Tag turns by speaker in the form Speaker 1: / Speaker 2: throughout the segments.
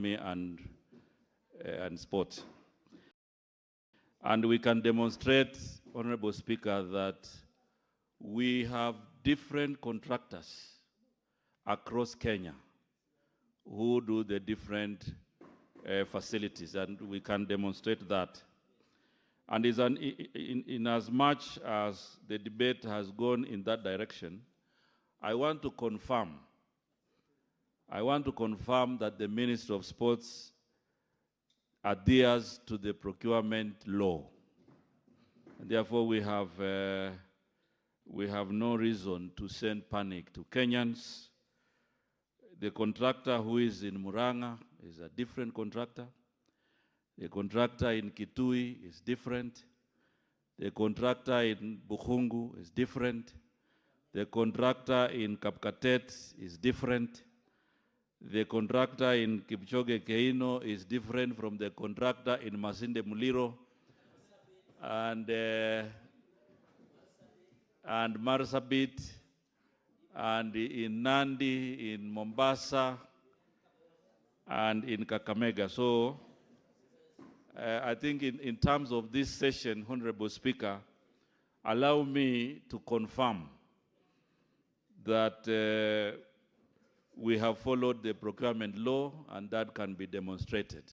Speaker 1: and sport. And we can demonstrate, Honorable Speaker, that we have different contractors across Kenya who do the different facilities, and we can demonstrate that. And in as much as the debate has gone in that direction, I want to confirm that the Ministry of Sports adheres to the procurement law. And therefore, we have no reason to send panic to Kenyans. The contractor who is in Murang'a is a different contractor. The contractor in Kitui is different. The contractor in Bukhungu is different. The contractor in Kapkatet is different. The contractor in Kipchoge Keino is different from the contractor in Masinde Muliro and Marsabit, and in Nandi, in Mombasa, and in Kakamega. So I think in terms of this session, Honorable Speaker, allow me to confirm that we have followed the procurement law, and that can be demonstrated.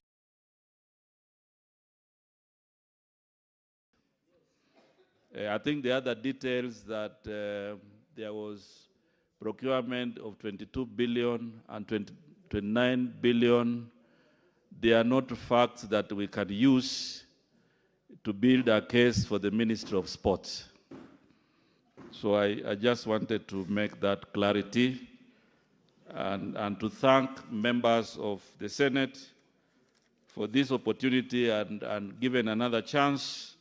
Speaker 1: I think the other details that there was procurement of 22 billion and 29 billion, they are not facts that we can use to build a case for the Ministry of Sports. So I just wanted to make that clarity and to thank members of the Senate for this opportunity, and given another chance,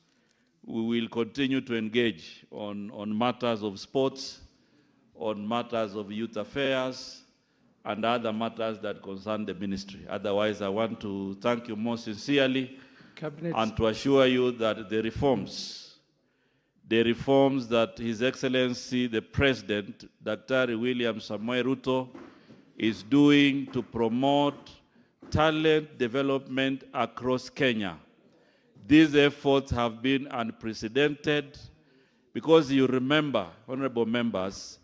Speaker 1: we will continue to engage on matters of sports, on matters of youth affairs, and other matters that concern the ministry. Otherwise, I want to thank you most sincerely and to assure you that the reforms that His Excellency, the President, Dr. William Samoei Ruto, is doing to promote talent development across Kenya. These efforts have been unprecedented because you remember, honorable members,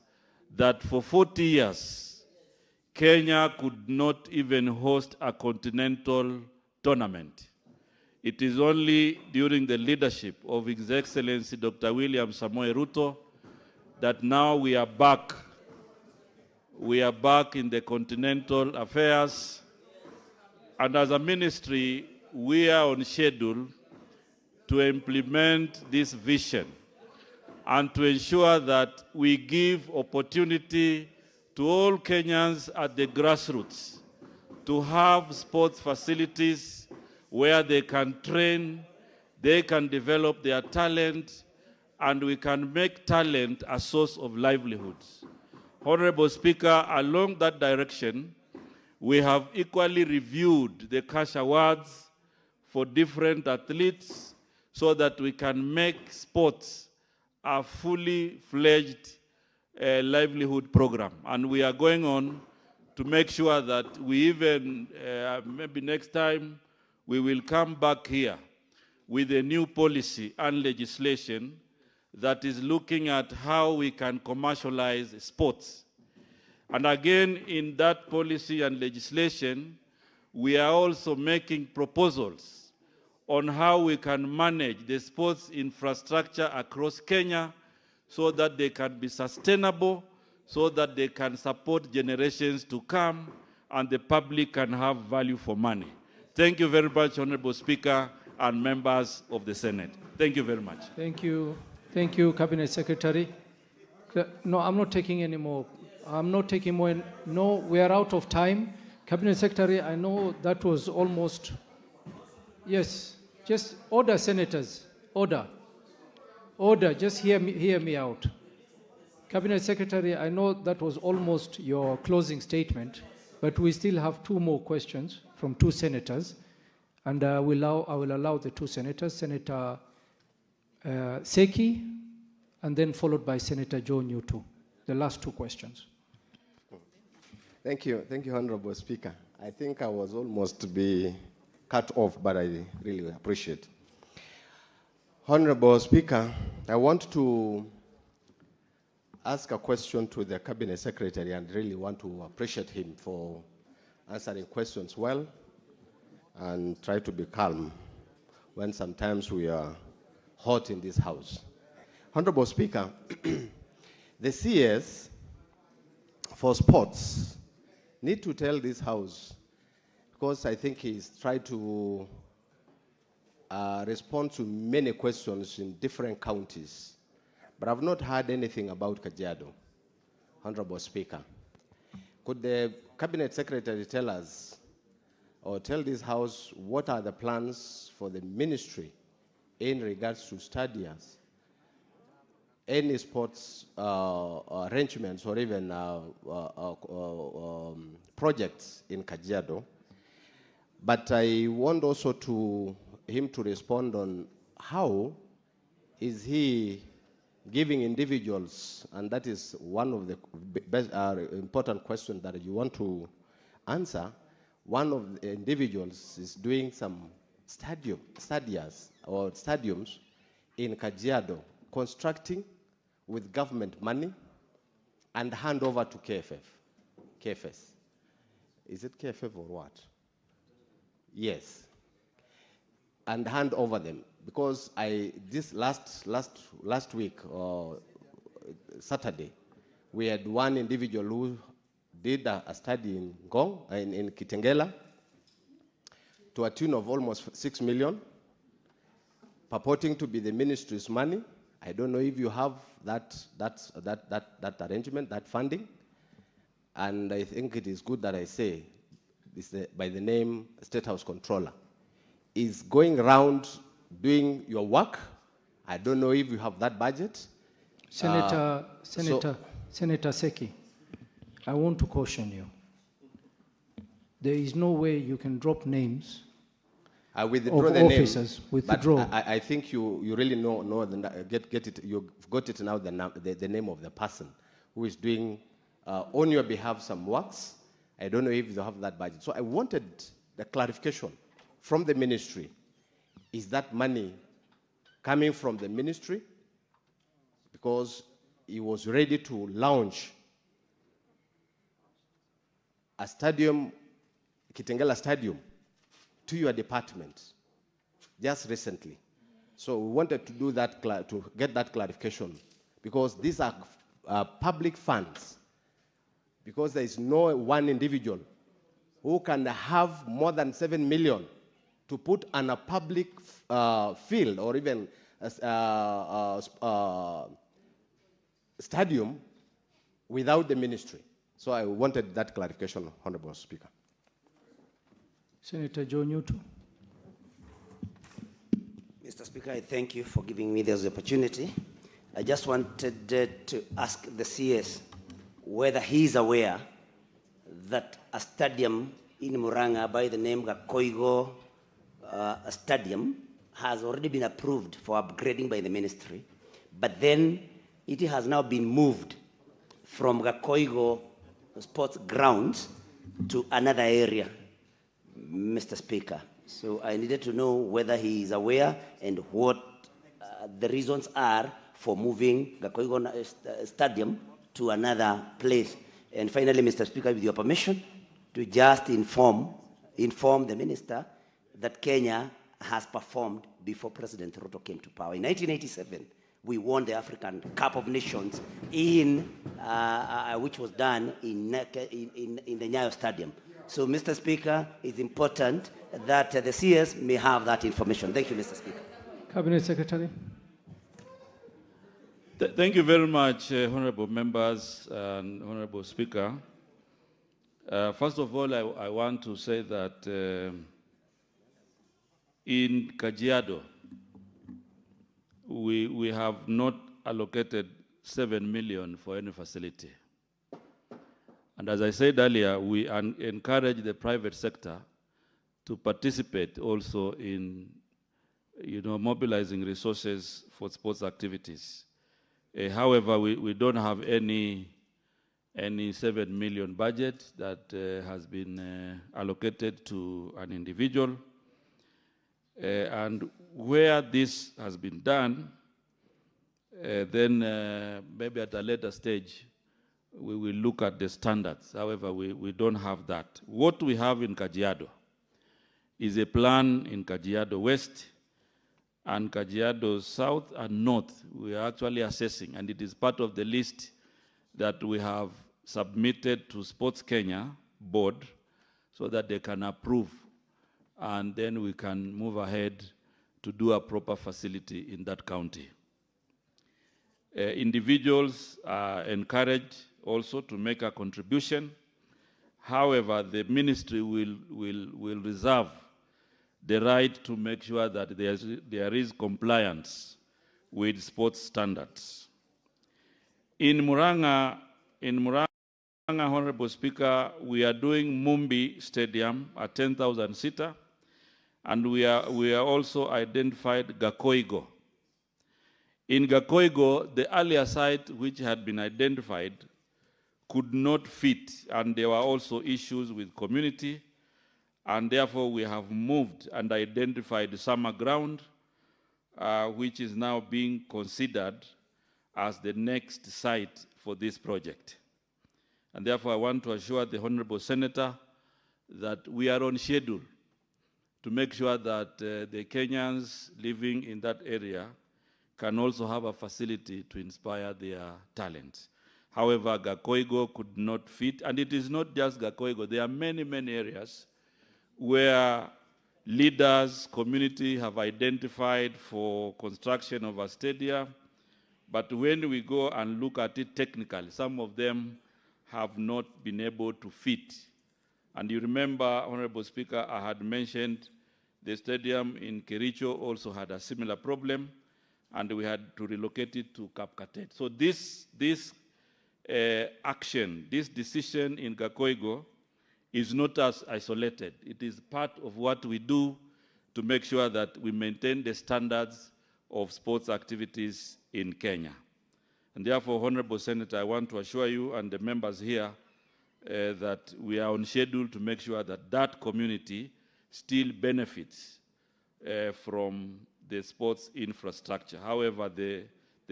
Speaker 1: that for 40 years, Kenya could not even host a continental tournament. It is only during the leadership of His Excellency Dr. William Samoei Ruto that now we are back. We are back in the continental affairs. And as a ministry, we are on schedule to implement this vision and to ensure that we give opportunity to all Kenyans at the grassroots to have sports facilities where they can train, they can develop their talent, and we can make talent a source of livelihoods. Honorable Speaker, along that direction, we have equally reviewed the cash awards for different athletes so that we can make sports a fully fledged livelihood program. And we are going on to make sure that we even, maybe next time, we will come back here with a new policy and legislation that is looking at how we can commercialize sports. And again, in that policy and legislation, we are also making proposals on how we can manage the sports infrastructure across Kenya so that they can be sustainable, so that they can support generations to come, and the public can have value for money. Thank you very much, Honorable Speaker and members of the Senate. Thank you very much.
Speaker 2: Thank you. Thank you, Cabinet Secretary. No, I'm not taking any more. I'm not taking more. No, we are out of time. Cabinet Secretary, I know that was almost, yes, just order, senators, order. Order, just hear me out. Cabinet Secretary, I know that was almost your closing statement, but we still have two more questions from two senators, and I will allow the two senators, Senator Seki, and then followed by Senator Joe Newton. The last two questions.
Speaker 3: Thank you, Honorable Speaker. I think I was almost to be cut off, but I really appreciate. Honorable Speaker, I want to ask a question to the Cabinet Secretary and really want to appreciate him for answering questions well and try to be calm when sometimes we are hot in this House. Honorable Speaker, the CS for sports need to tell this House, because I think he's tried to respond to many questions in different counties, but I've not heard anything about Kajiado. Honorable Speaker, could the Cabinet Secretary tell us or tell this House what are the plans for the ministry in regards to stadiums, any sports arrangements or even projects in Kajiado? But I want also him to respond on how is he giving individuals, and that is one of the best, important questions that you want to answer. One of the individuals is doing some stadiums in Kajiado, constructing with government money and hand over to KFS. Is it KFF or what? Yes. And hand over them, because this last week or Saturday, we had one individual who did a study in Ngong, in Kitengela, to a tune of almost 6 million, purporting to be the ministry's money. I don't know if you have that arrangement, that funding, and I think it is good that I say this by the name State House Controller is going around doing your work. I don't know if you have that budget.
Speaker 2: Senator Seki, I want to caution you. There is no way you can drop names
Speaker 3: I withdraw
Speaker 2: of
Speaker 3: the
Speaker 2: officers.
Speaker 3: name,
Speaker 2: Withdraw.
Speaker 3: but I think you really know get it. You've got it now. The name of the person who is doing on your behalf some works. I don't know if you have that budget. So I wanted the clarification from the ministry. Is that money coming from the ministry? Because he was ready to launch a stadium, Kitengela Stadium, to your department just recently. So we wanted to do that, to get that clarification, because these are public funds, because there is no one individual who can have more than 7 million to put on a public field or even stadium without the ministry. So I wanted that clarification, Honorable Speaker.
Speaker 2: Senator Joe Newton.
Speaker 4: Mr. Speaker, I thank you for giving me this opportunity. I just wanted to ask the CS whether he is aware that a stadium in Muranga by the name Gakoigo Stadium has already been approved for upgrading by the ministry, but then it has now been moved from Gakoigo sports grounds to another area, Mr. Speaker. So I needed to know whether he is aware and what the reasons are for moving Gakoigo Stadium to another place. And finally, Mr. Speaker, with your permission, to just inform the minister that Kenya has performed before President Ruto came to power. In 1987, we won the African Cup of Nations which was done in the Nyayo Stadium. So, Mr. Speaker, it's important that the CS may have that information. Thank you, Mr. Speaker.
Speaker 2: Cabinet Secretary.
Speaker 1: Thank you very much, honorable members and honorable Speaker. First of all, I want to say that in Kajiado, we have not allocated 7 million for any facility. And as I said earlier, we encourage the private sector to participate also in, mobilizing resources for sports activities. However, we don't have any any 7 million budget that has been allocated to an individual. And where this has been done, then maybe at a later stage, we will look at the standards. However, we don't have that. What we have in Kajiado is a plan in Kajiado West and Kajiado South and North. We are actually assessing, and it is part of the list that we have submitted to Sports Kenya board so that they can approve, and then we can move ahead to do a proper facility in that county. Individuals are encouraged also to make a contribution. However, the ministry will reserve the right to make sure that there is compliance with sports standards. In Murang'a, Honorable Speaker, we are doing Mumbi Stadium, a 10,000 seater, and we are also identified Gakoigo. In Gakoigo, the earlier site which had been identified could not fit, and there were also issues with community, and therefore we have moved and identified Summer Ground, which is now being considered as the next site for this project. And therefore I want to assure the Honorable Senator that we are on schedule to make sure that the Kenyans living in that area can also have a facility to inspire their talents. However, Gakoigo could not fit, and it is not just Gakoigo. There are many, many areas where leaders, community have identified for construction of a stadium, but when we go and look at it technically, some of them have not been able to fit. And you remember, Honorable Speaker, I had mentioned the stadium in Kericho also had a similar problem, and we had to relocate it to Kapkatet. So this action, this decision in Gakoigo is not as isolated. It is part of what we do to make sure that we maintain the standards of sports activities in Kenya. And therefore, Honorable Senator, I want to assure you and the members here that we are on schedule to make sure that that community still benefits from the sports infrastructure. However, the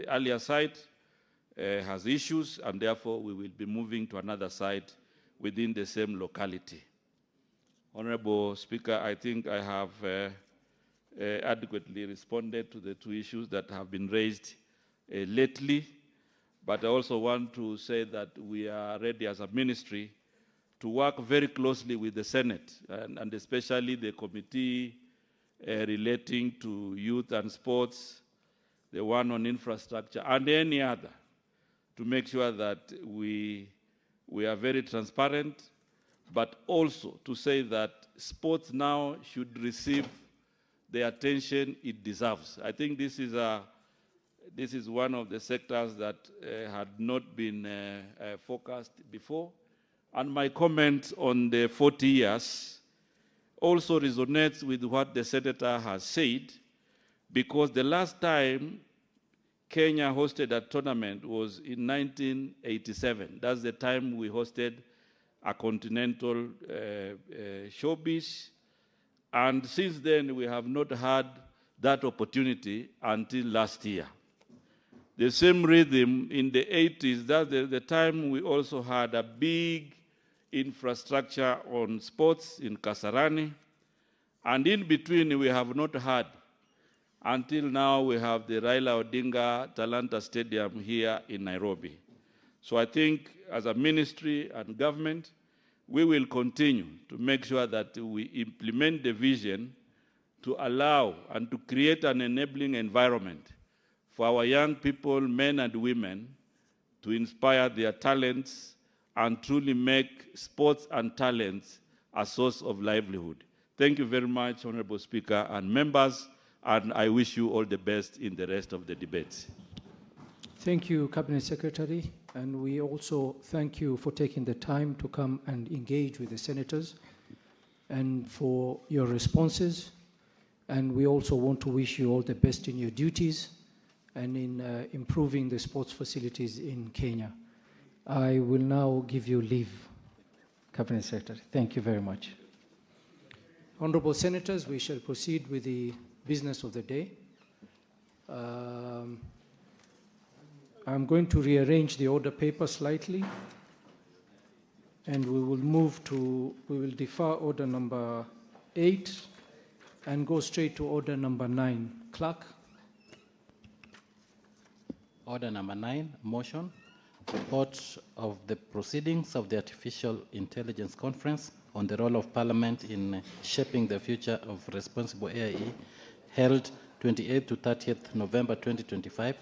Speaker 1: earlier site has issues, and therefore we will be moving to another site within the same locality. Honorable Speaker, I think I have adequately responded to the two issues that have been raised lately, but I also want to say that we are ready as a ministry to work very closely with the Senate, and especially the committee relating to youth and sports, the one on infrastructure, and any other, to make sure that we are very transparent, but also to say that sports now should receive the attention it deserves. I think this is one of the sectors that had not been focused before. And my comment on the 40 years also resonates with what the Senator has said, because the last time Kenya hosted a tournament was in 1987. That's the time we hosted a continental showbiz. And since then, we have not had that opportunity until last year. The same rhythm in the 80s, that's the time we also had a big infrastructure on sports in Kasarani. And in between, we have not had. Until now, we have the Raila Odinga Talanta Stadium here in Nairobi. So I think as a ministry and government, we will continue to make sure that we implement the vision to allow and to create an enabling environment for our young people, men and women, to inspire their talents and truly make sports and talents a source of livelihood. Thank you very much, Honorable Speaker and members, and I wish you all the best in the rest of the debates.
Speaker 2: Thank you, Cabinet Secretary, and we also thank you for taking the time to come and engage with the senators and for your responses. And we also want to wish you all the best in your duties and in improving the sports facilities in Kenya. I will now give you leave, Cabinet Secretary. Thank you very much. Honorable Senators, we shall proceed with the business of the day. I'm going to rearrange the order paper slightly, and we will defer order number 8 and go straight to order number 9. Clerk.
Speaker 5: Order number 9, motion, report of the proceedings of the Artificial Intelligence Conference on the role of Parliament in shaping the future of responsible AI, held 28th to 30th November 2025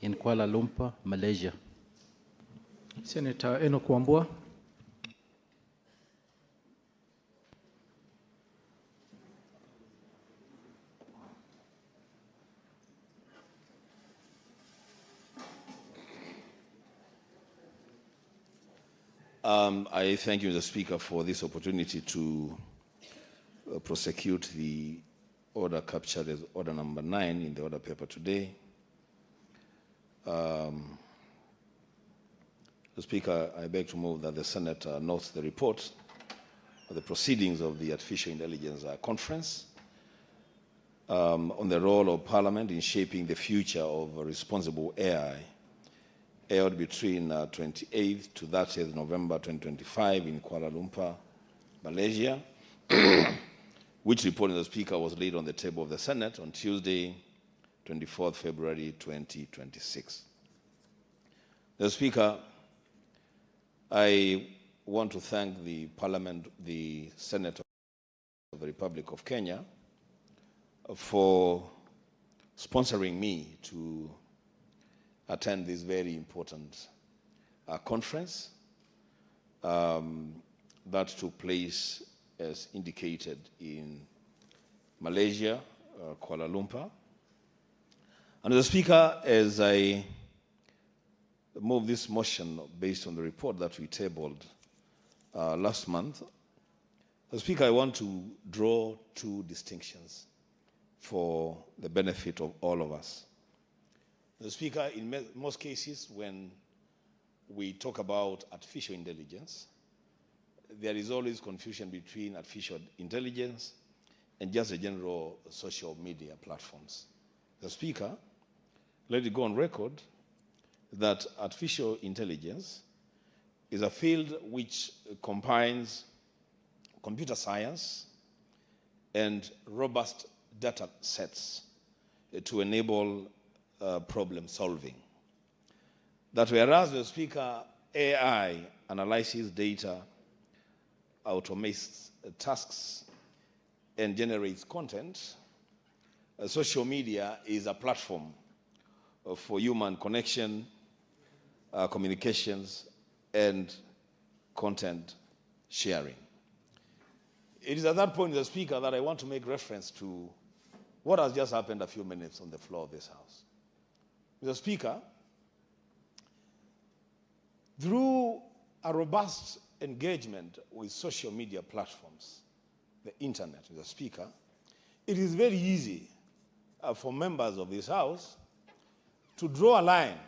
Speaker 5: in Kuala Lumpur, Malaysia.
Speaker 2: Senator Enoch Wambua.
Speaker 6: I thank you, Mr. Speaker, for this opportunity to prosecute the order captured as order number 9 in the order paper today. Mr. Speaker, I beg to move that the Senate notes the report of the proceedings of the Artificial Intelligence Conference on the role of Parliament in shaping the future of responsible AI, held between 28th to 30th November 2025 in Kuala Lumpur, Malaysia, which report, Mr. Speaker, was laid on the table of the Senate on Tuesday, 24th February 2026. Mr. Speaker, I want to thank the Parliament, the Senate of the Republic of Kenya, for sponsoring me to attend this very important conference that took place, as indicated, in Malaysia, Kuala Lumpur. And Mr. Speaker, as I move this motion based on the report that we tabled last month, Mr. Speaker, I want to draw 2 distinctions for the benefit of all of us. Mr. Speaker, in most cases, when we talk about artificial intelligence, there is always confusion between artificial intelligence and just the general social media platforms. Mr. Speaker, let it go on record that artificial intelligence is a field which combines computer science and robust data sets to enable problem solving. That whereas, the Speaker, AI analyzes data, automates tasks, and generates content, social media is a platform for human connection, communications, and content sharing. It is at that point, Mr. Speaker, that I want to make reference to what has just happened a few minutes on the floor of this House. Mr. Speaker, through a robust engagement with social media platforms, the internet, Mr. Speaker, it is very easy for members of this House to draw a line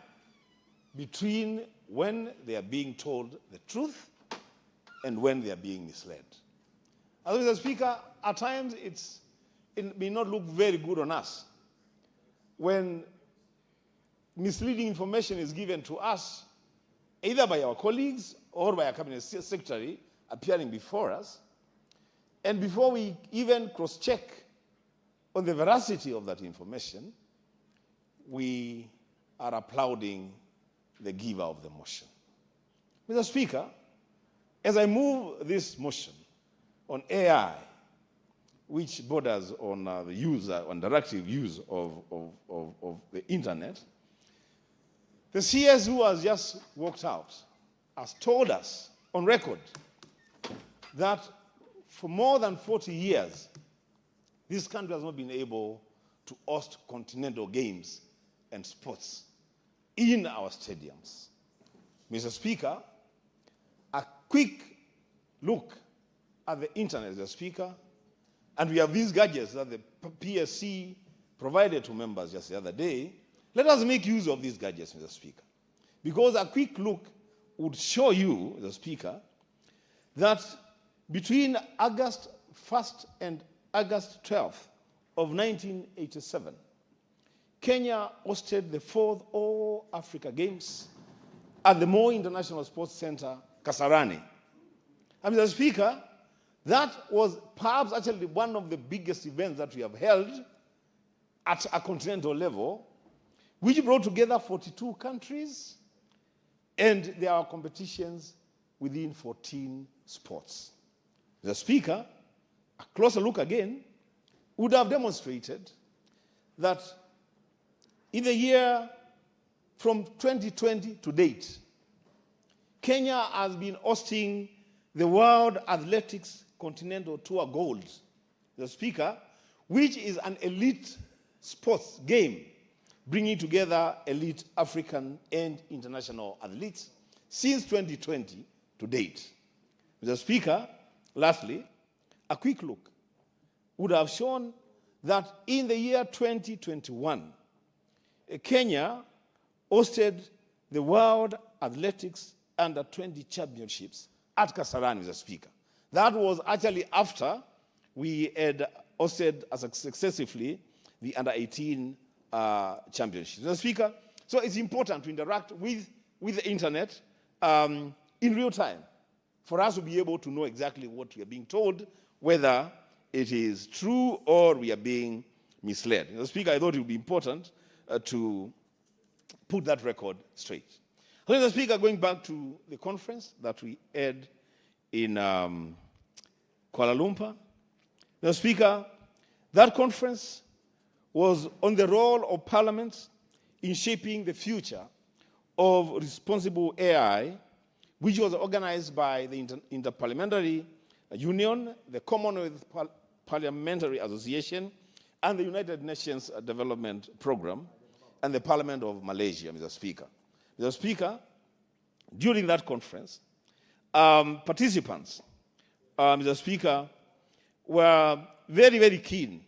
Speaker 6: between when they are being told the truth and when they are being misled. As Mr. Speaker, at times it may not look very good on us when misleading information is given to us either by our colleagues or by a cabinet secretary appearing before us, and before we even cross-check on the veracity of that information, we are applauding the giver of the motion. Mr. Speaker, as I move this motion on AI, which borders on the use, on directive use of the internet, the CS who has just walked out has told us on record that for more than 40 years, this country has not been able to host continental games and sports in our stadiums. Mr. Speaker, a quick look at the internet, Mr. Speaker, and we have these gadgets that the PSC provided to members just the other day. Let us make use of these gadgets, Mr. Speaker, because a quick look would show you, the Speaker, that between August 1st and August 12th of 1987, Kenya hosted the 4th All Africa Games at the Moi International Sports Center, Kasarani. And Mr. Speaker, that was perhaps actually one of the biggest events that we have held at a continental level, which brought together 42 countries, and there are competitions within 14 sports. The Speaker, a closer look again, would have demonstrated that in the year from 2020 to date, Kenya has been hosting the World Athletics Continental Tour Gold, the Speaker, which is an elite sports game bringing together elite African and international athletes since 2020 to date. Mr. Speaker, lastly, a quick look would have shown that in the year 2021, Kenya hosted the World Athletics Under-20 Championships at Kasarani, Mr. Speaker. That was actually after we had hosted successively the Under-18 Championships. Mr. Speaker, so it's important to interact with the internet in real time for us to be able to know exactly what we are being told, whether it is true or we are being misled. Mr. Speaker, I thought it would be important to put that record straight. So, Mr. Speaker, going back to the conference that we had in Kuala Lumpur, Mr. Speaker, that conference was on the role of Parliament in shaping the future of responsible AI, which was organized by the Interparliamentary Union, the Commonwealth Parliamentary Association, and the United Nations Development Program, and the Parliament of Malaysia, Mr. Speaker. Mr. Speaker, during that conference, participants, Mr. Speaker, were very, very keen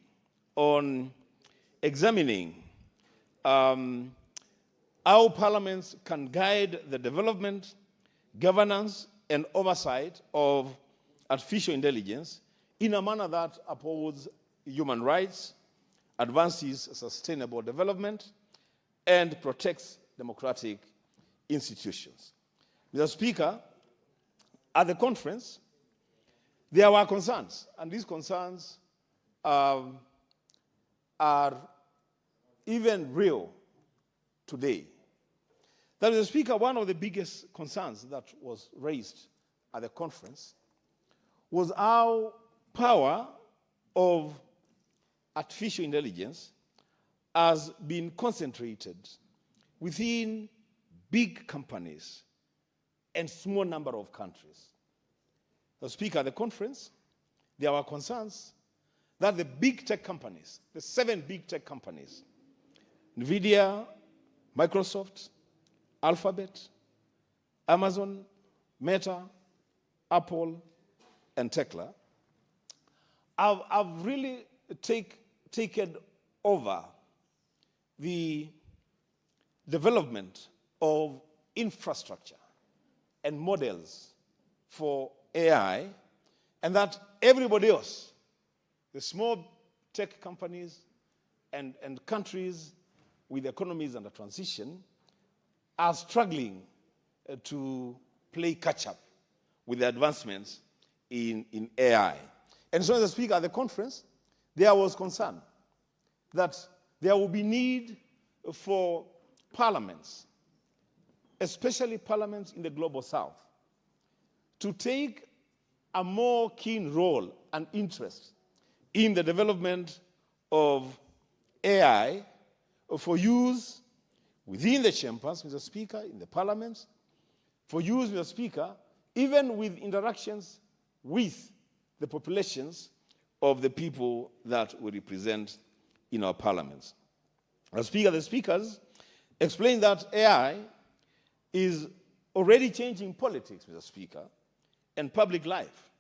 Speaker 6: on examining how parliaments can guide the development, governance, and oversight of artificial intelligence in a manner that upholds human rights, advances sustainable development, and protects democratic institutions. Mr. Speaker, at the conference, there were concerns, and these concerns are even real today. That, Mr. Speaker, one of the biggest concerns that was raised at the conference was how power of artificial intelligence has been concentrated within big companies and small number of countries. The Speaker, at the conference, there were concerns that the big tech companies, the 7 big tech companies, NVIDIA, Microsoft, Alphabet, Amazon, Meta, Apple, and Tesla, have really taken over the development of infrastructure and models for AI, and that everybody else, the small tech companies and countries with economies under transition, are struggling to play catch-up with the advancements in AI. And so, Mr. Speaker, at the conference, there was concern that there will be need for parliaments, especially parliaments in the global south, to take a more keen role and interest in the development of AI for use within the chambers, Mr. Speaker, in the parliaments, for use, Mr. Speaker, even with interactions with the populations of the people that we represent in our parliaments. Mr. Speaker, the speakers explained that AI is already changing politics, Mr. Speaker, and public life,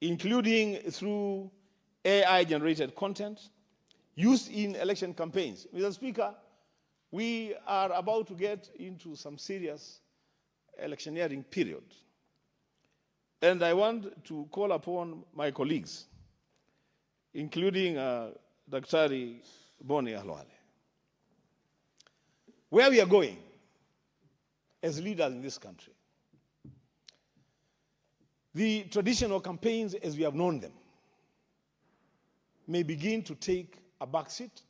Speaker 6: including through AI-generated content used in election campaigns. Mr. Speaker, we are about to get into some serious electioneering period. And I want to call upon my colleagues, including Dr. Boni Ahlwale. Where we are going as leaders in this country, the traditional campaigns as we have known them may begin to take a backseat,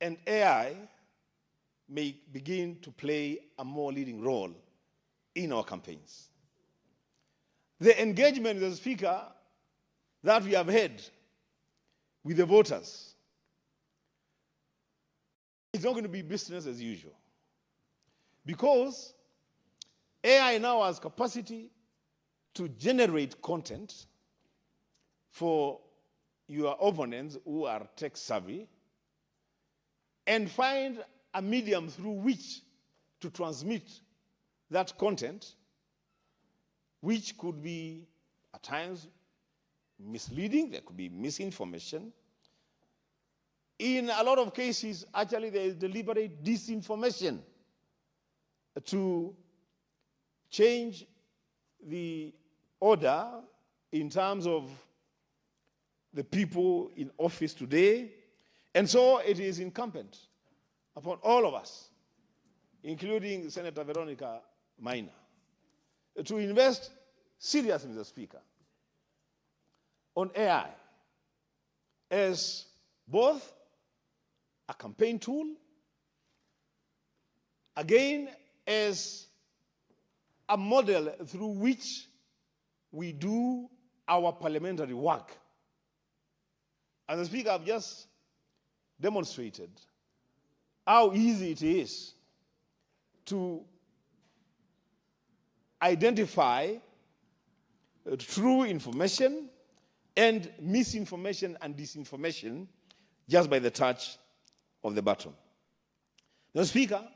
Speaker 6: and AI may begin to play a more leading role in our campaigns. The engagement, Mr. Speaker, that we have had with the voters is not going to be business as usual, because AI now has capacity to generate content for your opponents who are tech savvy and find a medium through which to transmit that content, which could be at times misleading, there could be misinformation. In a lot of cases, actually, there is deliberate disinformation to change the order in terms of the people in office today. And so it is incumbent upon all of us, including Senator Veronica Maina, to invest seriously, Mr. Speaker, on AI as both a campaign tool, again, as a model through which we do our parliamentary work. And the Speaker, I've just demonstrated how easy it is to identify true information and misinformation and disinformation just by the touch of the button. Now, Speaker,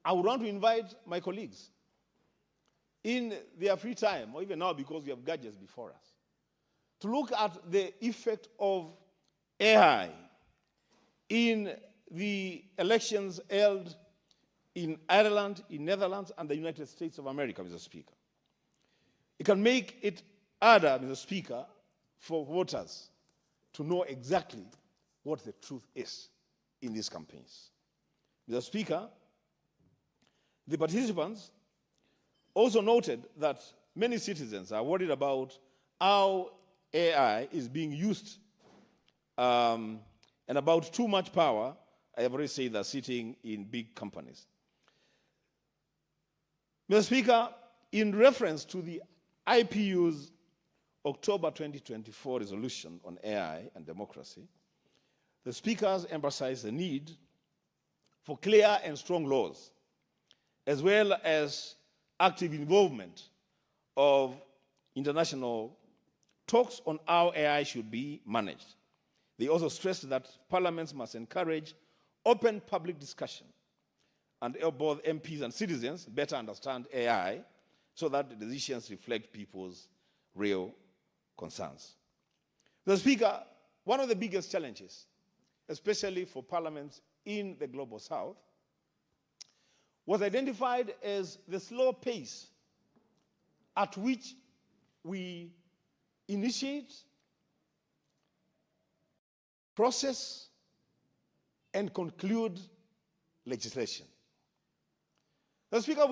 Speaker 6: I would want to invite my colleagues in their free time, or even now because we have gadgets before us, to look at the effect of AI in the elections held in Ireland, in Netherlands, and the United States of America, Mr. Speaker. It can make it harder, Mr. Speaker, for voters to know exactly what the truth is in these campaigns. Mr. Speaker, the participants also noted that many citizens are worried about how AI is being used and about too much power, I have already said, that sitting in big companies. Mr. Speaker, in reference to the IPU's October 2024 resolution on AI and democracy, the speakers emphasized the need for clear and strong laws, as well as active involvement of international talks on how AI should be managed. They also stressed that parliaments must encourage open public discussion and help both MPs and citizens better understand AI so that the decisions reflect people's real concerns. Mr. Speaker, one of the biggest challenges, especially for parliaments in the global south, was identified as the slow pace at which we initiate, process, and conclude legislation. Mr. Speaker,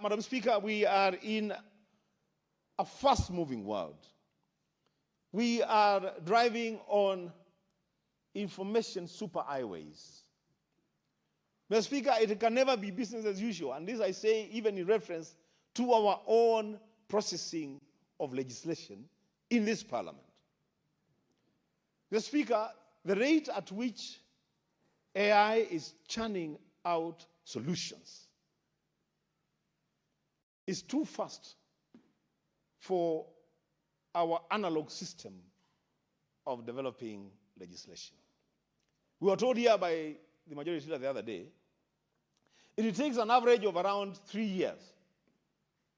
Speaker 6: Madam Speaker, we are in a fast-moving world. We are driving on information superhighways. Mr. Speaker, it can never be business as usual, and this I say even in reference to our own processing of legislation in this parliament. Mr. Speaker, the rate at which AI is churning out solutions is too fast for our analog system of developing legislation. We were told here by the majority leader the other day, it takes an average of around 3 years,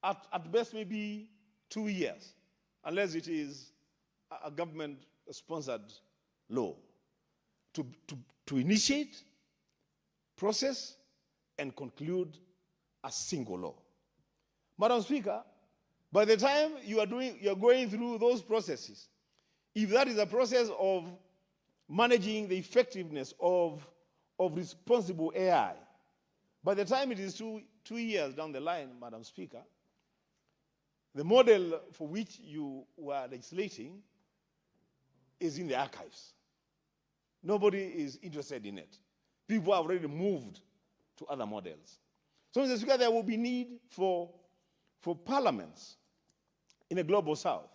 Speaker 6: at best maybe 2 years, unless it is a government-sponsored law, to initiate, process, and conclude a single law. Madam Speaker, by the time you are going through those processes, if that is a process of managing the effectiveness of responsible AI, by the time it is two years down the line, Madam Speaker, the model for which you were legislating is in the archives. Nobody is interested in it. People have already moved to other models. So, Mr. Speaker, there will be need for parliaments in the global south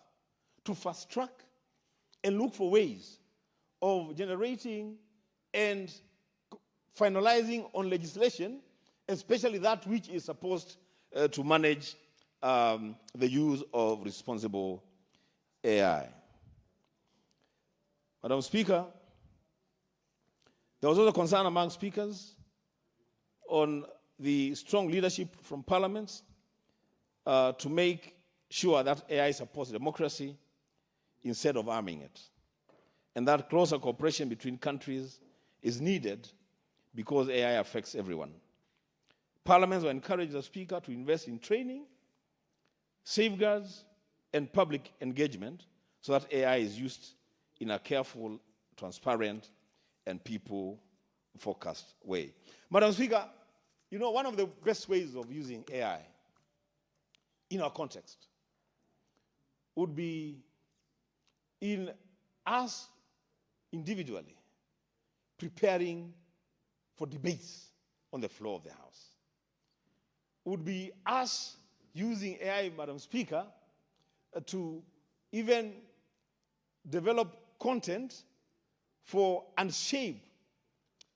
Speaker 6: to fast track and look for ways of generating and finalizing on legislation, especially that which is supposed to manage the use of responsible AI. Madam Speaker, there was also concern among speakers on the strong leadership from parliaments to make sure that AI supports democracy instead of arming it, and that closer cooperation between countries is needed because AI affects everyone. Parliaments will encourage the Speaker to invest in training, safeguards, and public engagement so that AI is used in a careful, transparent, and people-focused way. Madam Speaker, you know, one of the best ways of using AI in our context would be in us individually preparing for debates on the floor of the House. Would be us using AI, Madam Speaker, to even develop content for and shape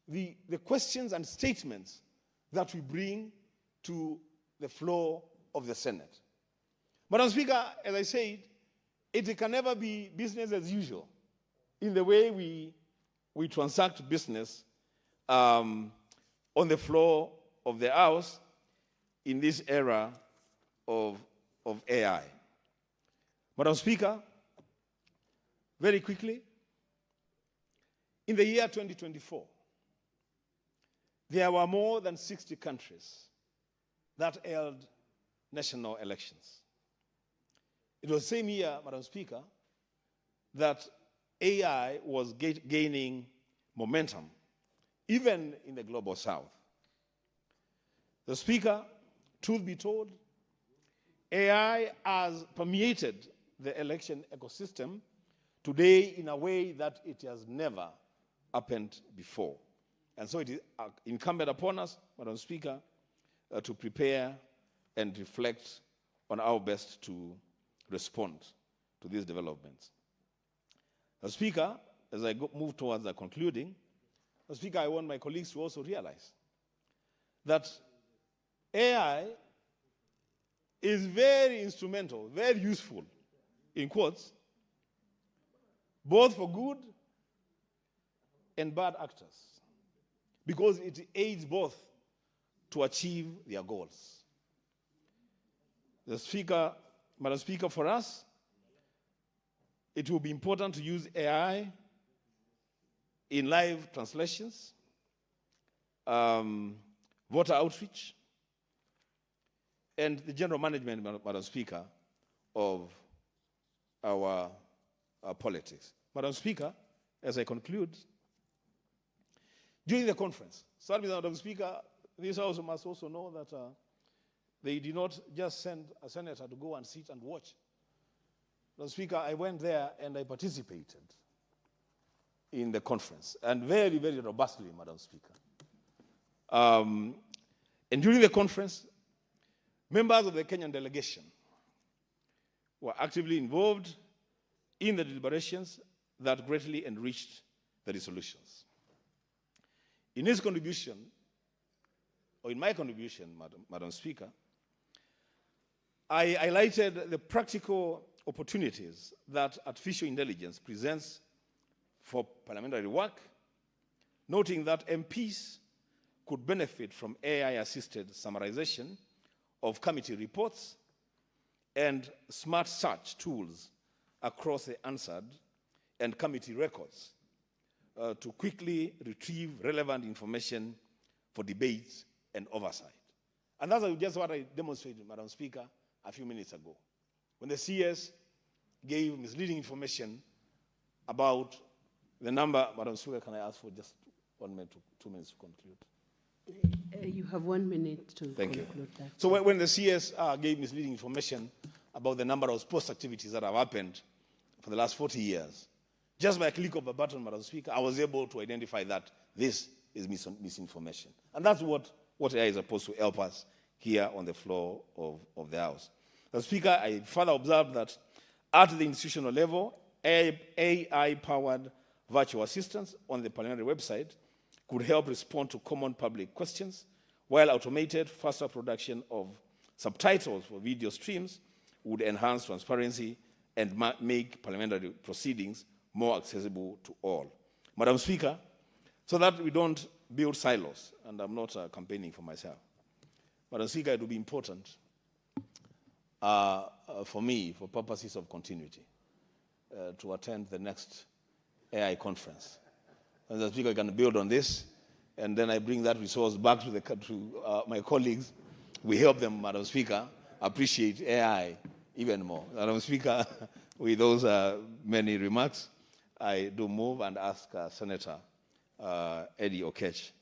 Speaker 6: the questions and statements that we bring to the floor of the Senate. Madam Speaker, as I said, it can never be business as usual in the way we transact business on the floor of the House in this era of AI. Madam Speaker, very quickly, in the year 2024, there were more than 60 countries that held national elections. It was the same year, Madam Speaker, that AI was gaining momentum, even in the global south. The Speaker, truth be told, AI has permeated the election ecosystem today in a way that it has never happened before. And so it is incumbent upon us, Madam Speaker, to prepare and reflect on how best to respond to these developments. As Speaker, as I move towards the concluding, as Speaker, I want my colleagues to also realize that AI is very instrumental, very useful, in quotes, both for good and bad actors, because it aids both to achieve their goals. The Speaker, Madam Speaker, for us, it will be important to use AI in live translations, voter outreach, and the general management, Madam Speaker, of our politics. Madam Speaker, as I conclude, during the conference, Madam Speaker, this House must also know that they did not just send a senator to go and sit and watch. Madam Speaker, I went there and I participated in the conference, and very, very robustly, Madam Speaker. And during the conference, members of the Kenyan delegation were actively involved in the deliberations that greatly enriched the resolutions. In his contribution, or in my contribution, Madam Speaker, I highlighted the practical opportunities that artificial intelligence presents for parliamentary work, noting that MPs could benefit from AI-assisted summarization of committee reports and smart search tools across the answered and committee records to quickly retrieve relevant information for debates and oversight. And that's just what I demonstrated, Madam Speaker, a few minutes ago. When the CS gave misleading information about the number, Madam Speaker, can I ask for just 1 minute to 2 minutes to conclude?
Speaker 7: You have 1 minute to conclude that.
Speaker 6: So when the CS gave misleading information about the number of sports activities that have happened for the last 40 years, just by a click of a button, Madam Speaker, I was able to identify that this is misinformation. And that's what AI is supposed to help us here on the floor of the House. Madam Speaker, I further observed that at the institutional level, AI-powered virtual assistants on the Plenary website could help respond to common public questions, while automated, faster production of subtitles for video streams would enhance transparency and make parliamentary proceedings more accessible to all. Madam Speaker, so that we don't build silos, and I'm not campaigning for myself, Madam Speaker, it will be important for me, for purposes of continuity, to attend the next AI conference. And the Speaker can build on this, and then I bring that resource back to my colleagues. We help them, Madam Speaker, appreciate AI even more. Madam Speaker, with those many remarks, I do move and ask Senator Eddie Okech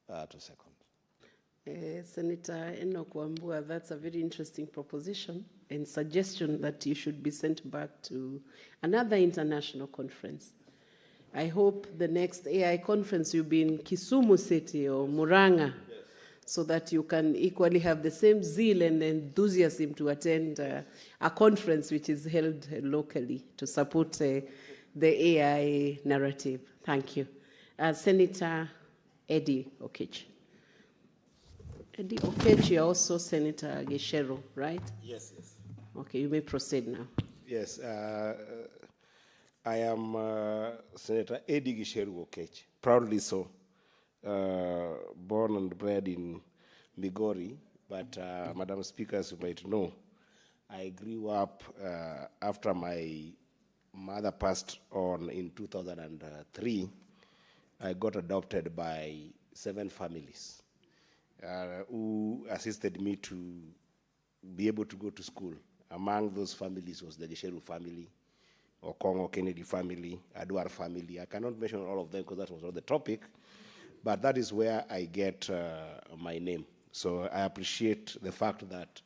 Speaker 6: to second.
Speaker 7: Senator Enoch Wambua, that's a very interesting proposition and suggestion that you should be sent back to another international conference. I hope the next AI conference will be in Kisumu City or Muranga, yes, so that you can equally have the same zeal and enthusiasm to attend a conference which is held locally to support the AI narrative. Thank you. Senator Eddie Okech. Eddie Okech, you're also Senator Geshero, right?
Speaker 3: Yes, yes.
Speaker 7: Okay, you may proceed now.
Speaker 3: Yes, I am Senator Eddie Gisheru Okech, proudly so. Born and bred in Migori, but Madam Speaker, as you might know, I grew up after my mother passed on in 2003. I got adopted by 7 families who assisted me to be able to go to school. Among those families was the Gisheru family, Okongo Kennedy family, Aduar family. I cannot mention all of them because that was not the topic, but that is where I get my name. So I appreciate the fact that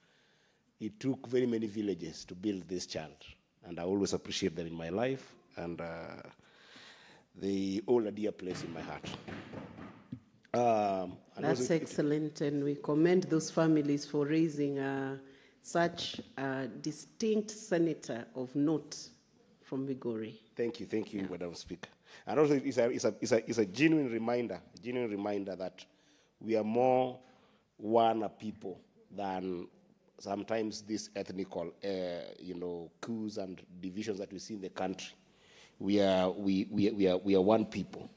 Speaker 3: it took very many villages to build this child, and I always appreciate them in my life, and they hold a dear place in my heart.
Speaker 7: That's excellent, and we commend those families for raising such a distinct senator of note from Migori.
Speaker 3: Thank you, Madam Speaker. And also, it's a genuine reminder that we are more one people than sometimes these ethnical, coups and divisions that we see in the country. We are one people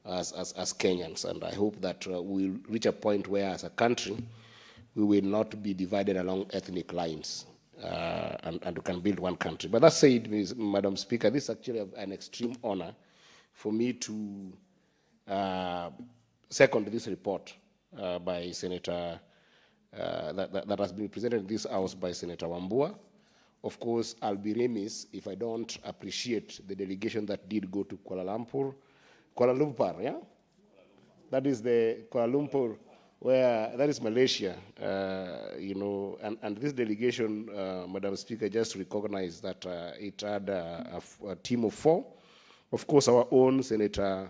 Speaker 3: as Kenyans, and I hope that we'll reach a point where, as a country, we will not be divided along ethnic lines, and we can build one country. But that said, Madam Speaker, this is actually an extreme honor for me to second this report by Senator that has been presented in this House by Senator Wambua. Of course, I'll be remiss if I don't appreciate the delegation that did go to Kuala Lumpur, yeah? That is the Kuala Lumpur, where that is Malaysia, and this delegation, Madam Speaker, just recognized that it had a team of 4. Of course, our own Senator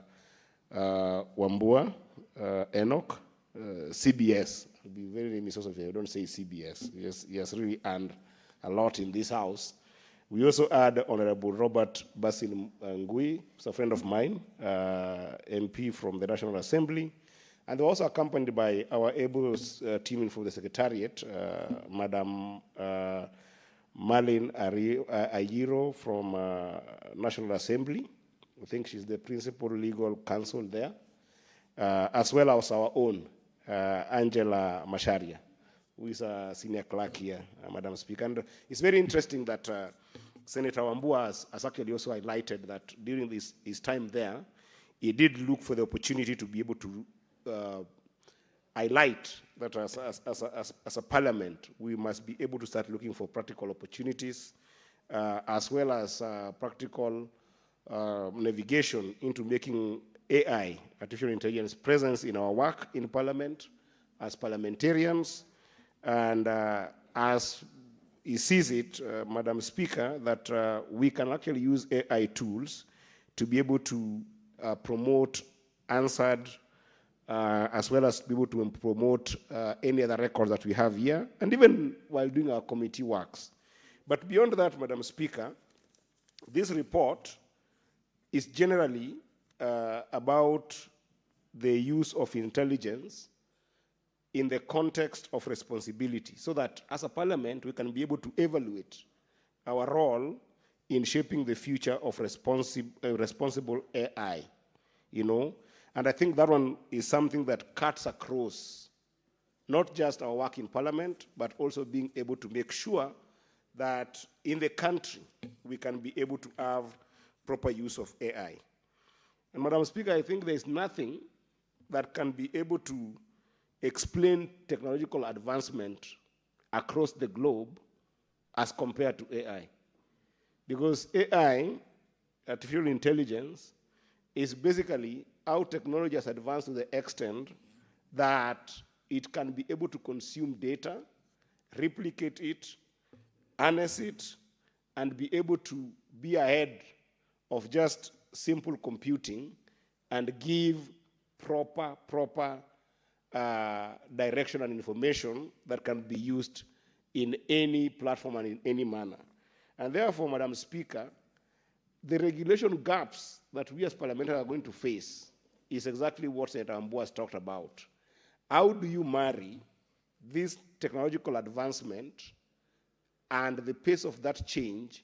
Speaker 3: Wambua, Enoch, CBS. I'll be very remiss also if I don't say CBS. He has really earned a lot in this House. We also had Honorable Robert Basil Ngui, who's a friend of mine, MP from the National Assembly. And they were also accompanied by our able team from the Secretariat, Madam Marlene Ayiro from National Assembly. I think she's the principal legal counsel there, as well as our own, Angela Masharia, who is a senior clerk here, Madam Speaker. And it's very interesting that Senator Wambua has actually also highlighted that during his time there, he did look for the opportunity to be able to
Speaker 8: highlight that as a parliament, we must be able to start looking for practical opportunities, as well as practical navigation into making AI, artificial intelligence, presence in our work in parliament, as parliamentarians, and as he sees it, Madam Speaker, that we can actually use AI tools to be able to promote answered, as well as be able to promote any other records that we have here, and even while doing our committee works. But beyond that, Madam Speaker, this report is generally about the use of intelligence in the context of responsibility, so that as a parliament, we can be able to evaluate our role in shaping the future of responsible AI, you know. And I think that one is something that cuts across not just our work in parliament, but also being able to make sure that in the country, we can be able to have proper use of AI. And Madam Speaker, I think there's nothing that can be able to explain technological advancement across the globe as compared to AI. Because AI, artificial intelligence, is basically how technology has advanced to the extent that it can be able to consume data, replicate it, harness it, and be able to be ahead of just simple computing and give proper direction and information that can be used in any platform and in any manner. And therefore, Madam Speaker, the regulation gaps that we as parliamentarians are going to face is exactly what Senator Ambu has talked about. How do you marry this technological advancement and the pace of that change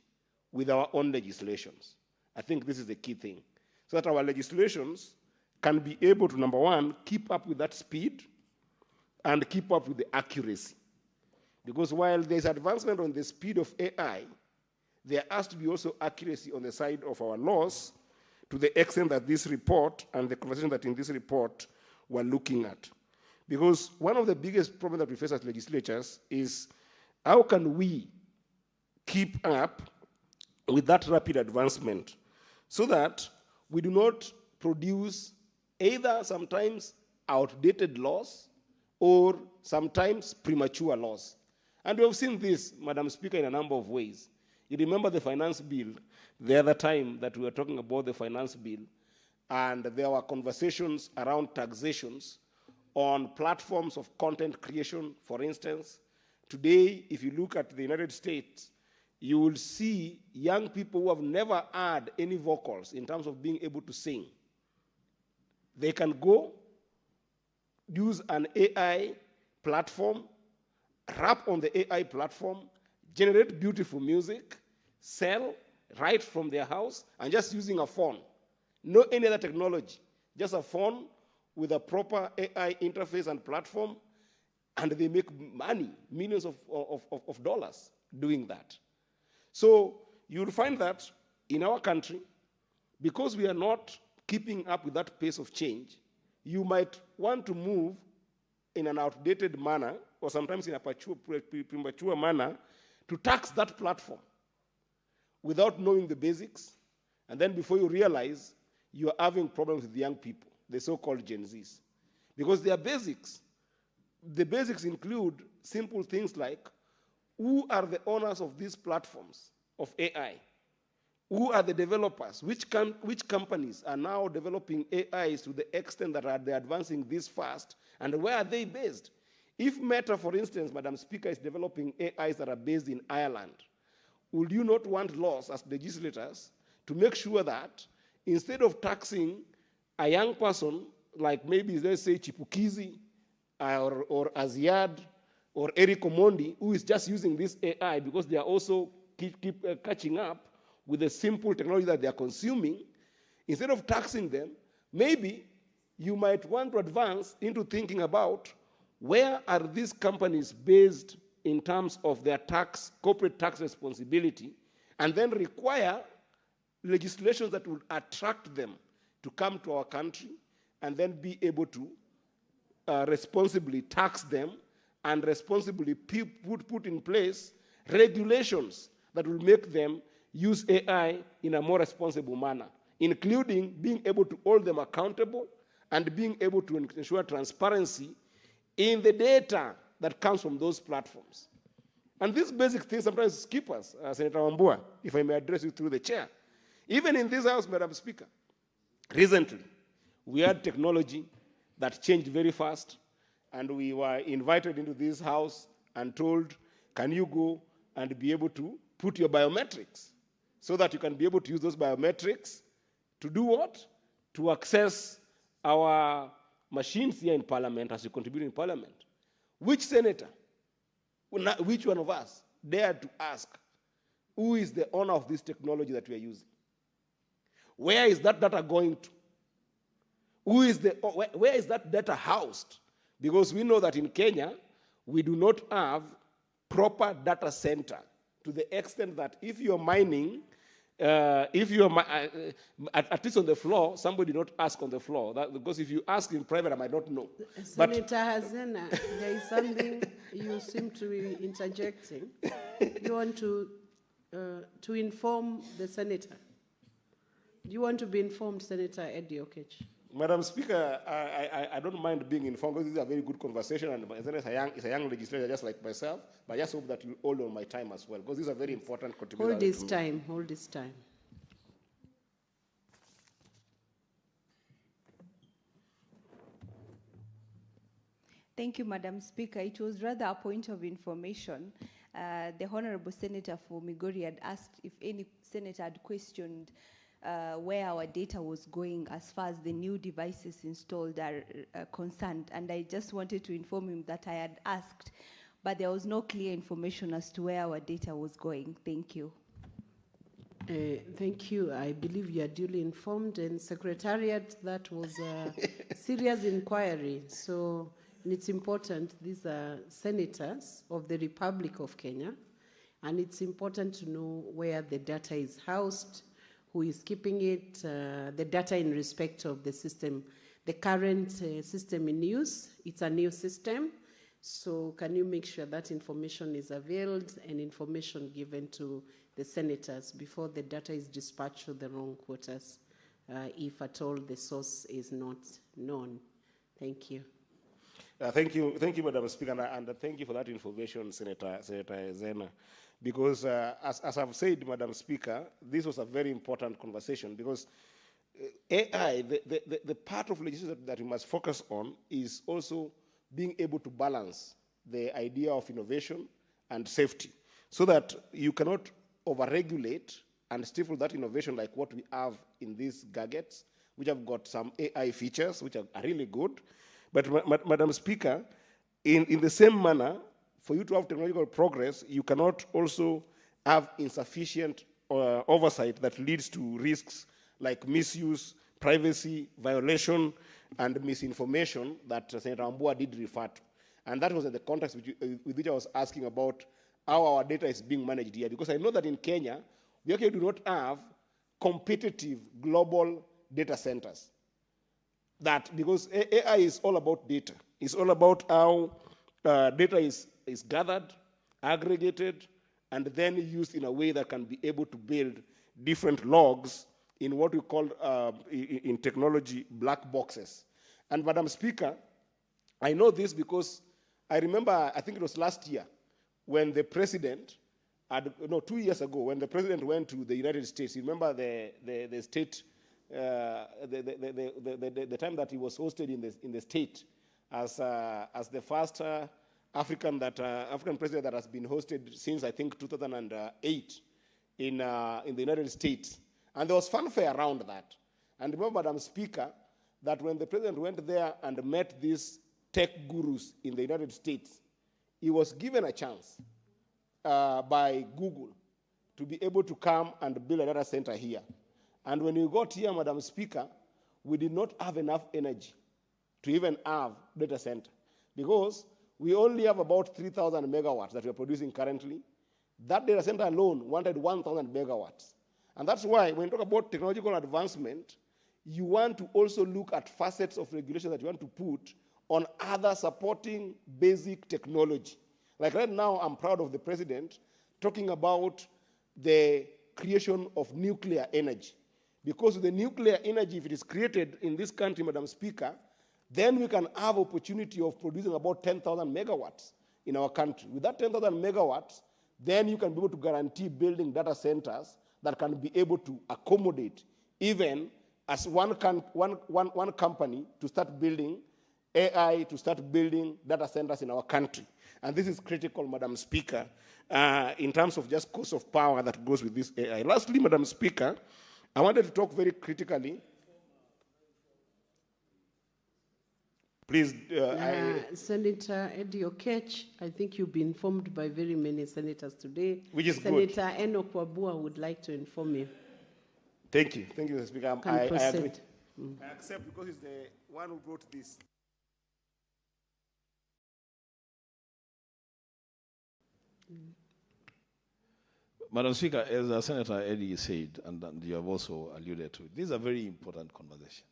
Speaker 8: with our own legislations? I think this is the key thing. So that our legislations can be able to, number one, keep up with that speed and keep up with the accuracy. Because while there's advancement on the speed of AI, there has to be also accuracy on the side of our laws, to the extent that this report and the conversation that in this report we're looking at. Because one of the biggest problems that we face as legislatures is how can we keep up with that rapid advancement so that we do not produce either sometimes outdated laws or sometimes premature laws. And we have seen this, Madam Speaker, in a number of ways. You remember the finance bill, the other time that we were talking about the finance bill, and there were conversations around taxations on platforms of content creation, for instance. Today, if you look at the United States, you will see young people who have never heard any vocals in terms of being able to sing. They can go, use an AI platform, rap on the AI platform, generate beautiful music, sell right from their house, and just using a phone. No any other technology, just a phone with a proper AI interface and platform, and they make money, millions of dollars doing that. So you'll find that in our country, because we are not keeping up with that pace of change, you might want to move in an outdated manner, or sometimes in a premature manner, to tax that platform without knowing the basics, and then before you realize, you are having problems with young people, the so-called Gen Zs. Because their basics, the basics include simple things like, who are the owners of these platforms of AI? Who are the developers? Which companies are now developing AIs to the extent that they're advancing this fast, and where are they based? If Meta, for instance, Madam Speaker, is developing AIs that are based in Ireland, would you not want laws as legislators to make sure that instead of taxing a young person, like maybe let's say Chipukizi or Aziad or Eric Omondi, who is just using this AI because they are also keep catching up with the simple technology that they are consuming, instead of taxing them, maybe you might want to advance into thinking about where are these companies based in terms of their corporate tax responsibility, and then require legislations that would attract them to come to our country and then be able to responsibly tax them and responsibly put in place regulations that will make them use AI in a more responsible manner, including being able to hold them accountable and being able to ensure transparency in the data that comes from those platforms. And these basic things sometimes skip us, Senator Wambua, if I may address you through the chair. Even in this House, Madam Speaker, recently, we had technology that changed very fast, and we were invited into this House and told, can you go and be able to put your biometrics so that you can be able to use those biometrics to do what? To access our machines here in Parliament as you contribute in Parliament. Which senator, which one of us dared to ask, who is the owner of this technology that we are using? Where is that data going to? Where is that data housed? Because we know that in Kenya, we do not have proper data center to the extent that if you're mining, at least on the floor, somebody not ask on the floor. Because if you ask in private, I might not know.
Speaker 7: Senator Hazena, there is something you seem to be interjecting. You want to inform the senator. Do you want to be informed, Senator Eddie Okech?
Speaker 8: Madam Speaker, I don't mind being informed because this is a very good conversation, and it's a young legislator just like myself, but I just hope that you hold on my time as well, because this is a very important contribution.
Speaker 7: Hold this time, hold this time.
Speaker 9: Thank you, Madam Speaker. It was rather a point of information. The Honorable Senator for Migori had asked if any senator had questioned where our data was going as far as the new devices installed are concerned. And I just wanted to inform him that I had asked, but there was no clear information as to where our data was going. Thank you.
Speaker 7: Thank you. I believe you are duly informed. And Secretariat, that was a serious inquiry. So it's important. These are senators of the Republic of Kenya. And it's important to know where the data is housed, who is keeping it, the data in respect of the system. The current system in use, it's a new system. So can you make sure that information is availed and information given to the senators before the data is dispatched to the wrong quarters, if at all the source is not known? Thank you.
Speaker 8: Thank you, Madam Speaker, and thank you for that information, Senator Zena. Because as I've said, Madam Speaker, this was a very important conversation because AI, the part of legislation that we must focus on is also being able to balance the idea of innovation and safety so that you cannot overregulate and stifle that innovation like what we have in these gadgets, which have got some AI features, which are really good. But Madam Speaker, in the same manner, for you to have technological progress, you cannot also have insufficient oversight that leads to risks like misuse, privacy violation, and misinformation that Senator Wambua did refer to. And that was in the context with which I was asking about how our data is being managed here, because I know that in Kenya, we actually do not have competitive global data centers. Because AI is all about data. It's all about how data is gathered, aggregated, and then used in a way that can be able to build different logs in what we call, in technology, black boxes. And Madam Speaker, I know this because I remember, I think it was last year, when the president, 2 years ago, when the president went to the United States, you remember the state, the time that he was hosted in the state as the first African president that has been hosted since, I think, 2008 in the United States. And there was fanfare around that. And remember, Madam Speaker, that when the president went there and met these tech gurus in the United States, he was given a chance by Google to be able to come and build a data center here. And when we got here, Madam Speaker, we did not have enough energy to even have data center because we only have about 3,000 megawatts that we are producing currently. That data center alone wanted 1,000 megawatts. And that's why when you talk about technological advancement, you want to also look at facets of regulation that you want to put on other supporting basic technology. Like right now, I'm proud of the president talking about the creation of nuclear energy. Because the nuclear energy, if it is created in this country, Madam Speaker, then we can have opportunity of producing about 10,000 megawatts in our country. With that 10,000 megawatts, then you can be able to guarantee building data centers that can be able to accommodate even as one company to start building AI, to start building data centers in our country. And this is critical, Madam Speaker, in terms of just cost of power that goes with this AI. Lastly, Madam Speaker, I wanted to talk very critically. Please,
Speaker 7: Senator Eddie Okech, I think you've been informed by very many senators today.
Speaker 8: Which is
Speaker 7: Senator
Speaker 8: good.
Speaker 7: Enoch Wabua would like to inform you.
Speaker 8: Thank you, Mr. Speaker.
Speaker 7: Can
Speaker 8: I
Speaker 7: proceed.
Speaker 8: agree. I accept because he's the one who brought this.
Speaker 6: Madam Speaker, as Senator Eddie said, and you have also alluded to, this is a very important conversation.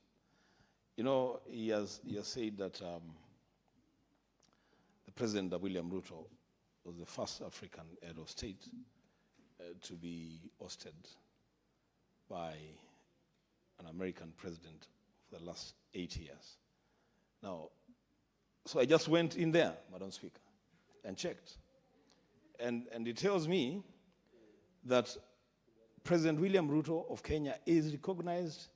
Speaker 6: You know, he has said that the President William Ruto was the first African head of state to be hosted by an American president for the last 8 years. Now, so I just went in there, Madam Speaker, and checked. And it tells me that President William Ruto of Kenya is recognized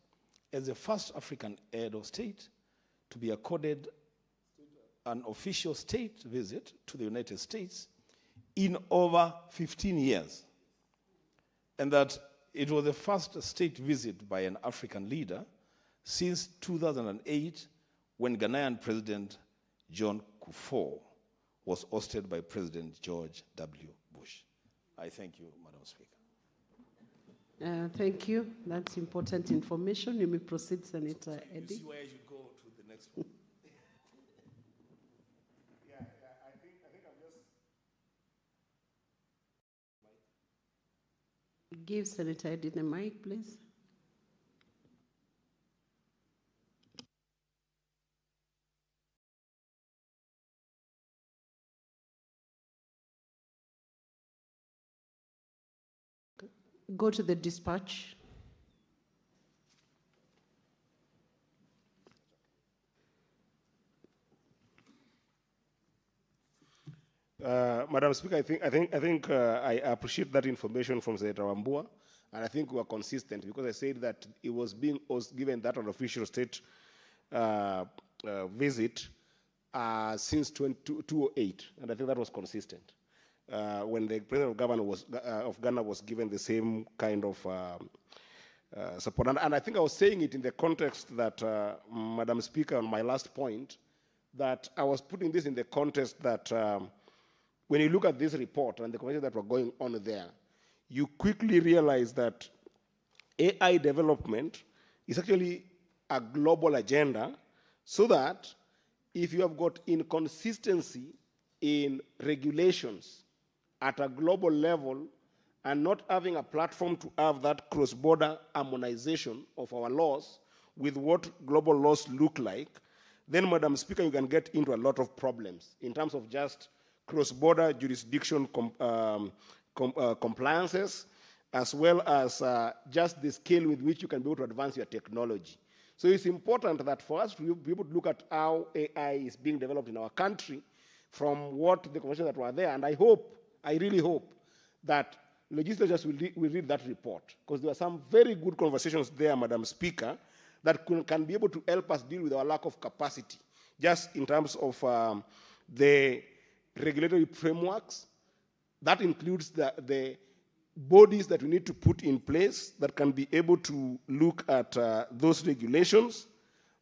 Speaker 6: as the first African head of state to be accorded an official state visit to the United States in over 15 years. And that it was the first state visit by an African leader since 2008, when Ghanaian President John Kufuor was hosted by President George W. Bush. I thank you, Madam Speaker.
Speaker 7: Thank you. That's important information. You may proceed, Senator Eddie.
Speaker 6: You see where I should go to the next one.
Speaker 8: I think I'm just...
Speaker 7: Give Senator Eddie the mic, please. Go to the dispatch.
Speaker 8: Madam Speaker, I appreciate that information from Senator Wambua, and I think we are consistent because I said that it was given that unofficial state visit since 2008, and I think that was consistent. When the President of Ghana was given the same kind of support. And I think I was saying it in the context that, Madam Speaker, on my last point, that I was putting this in the context that when you look at this report and the conversations that were going on there, you quickly realize that AI development is actually a global agenda, so that if you have got inconsistency in regulations at a global level and not having a platform to have that cross-border harmonization of our laws with what global laws look like, then, Madam Speaker, you can get into a lot of problems in terms of just cross-border jurisdiction compliances, as well as just the scale with which you can be able to advance your technology. So it's important that for us to be able to look at how AI is being developed in our country from what the conversations that were there. And I really hope that legislators will read that report, because there are some very good conversations there, Madam Speaker, that can be able to help us deal with our lack of capacity, just in terms of the regulatory frameworks. That includes the bodies that we need to put in place that can be able to look at those regulations,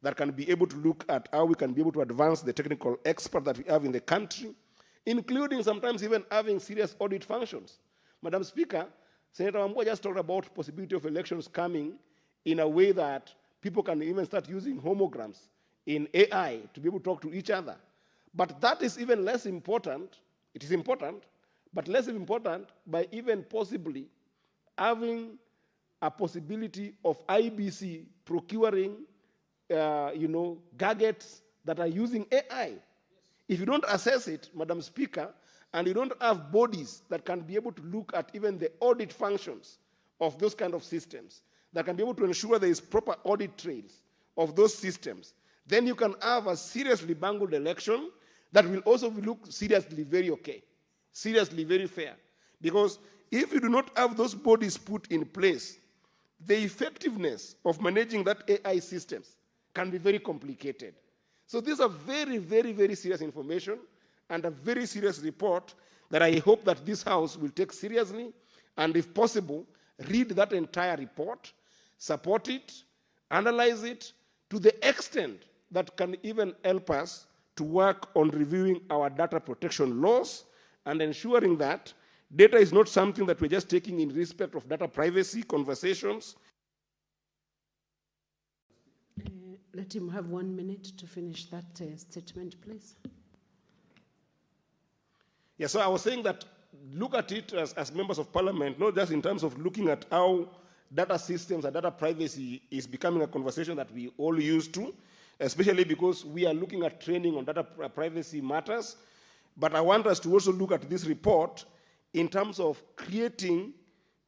Speaker 8: that can be able to look at how we can be able to advance the technical expert that we have in the country, including sometimes even having serious audit functions. Madam Speaker, Senator Wambua just talked about possibility of elections coming in a way that people can even start using homograms in AI to be able to talk to each other. But that is even less important. It is important, but less important by even possibly having a possibility of IBC procuring, gadgets that are using AI. If you don't assess it, Madam Speaker, and you don't have bodies that can be able to look at even the audit functions of those kind of systems, that can be able to ensure there is proper audit trails of those systems, then you can have a seriously bungled election that will also look seriously very okay, seriously very fair. Because if you do not have those bodies put in place, the effectiveness of managing that AI systems can be very complicated. So these are very, very, very serious information and a very serious report that I hope that this House will take seriously, and if possible, read that entire report, support it, analyze it to the extent that can even help us to work on reviewing our data protection laws and ensuring that data is not something that we're just taking in respect of data privacy conversations.
Speaker 7: Let him have 1 minute to finish that statement, please.
Speaker 8: Yeah, so I was saying that look at it as members of parliament, not just in terms of looking at how data systems and data privacy is becoming a conversation that we all used to, especially because we are looking at training on data privacy matters. But I want us to also look at this report in terms of creating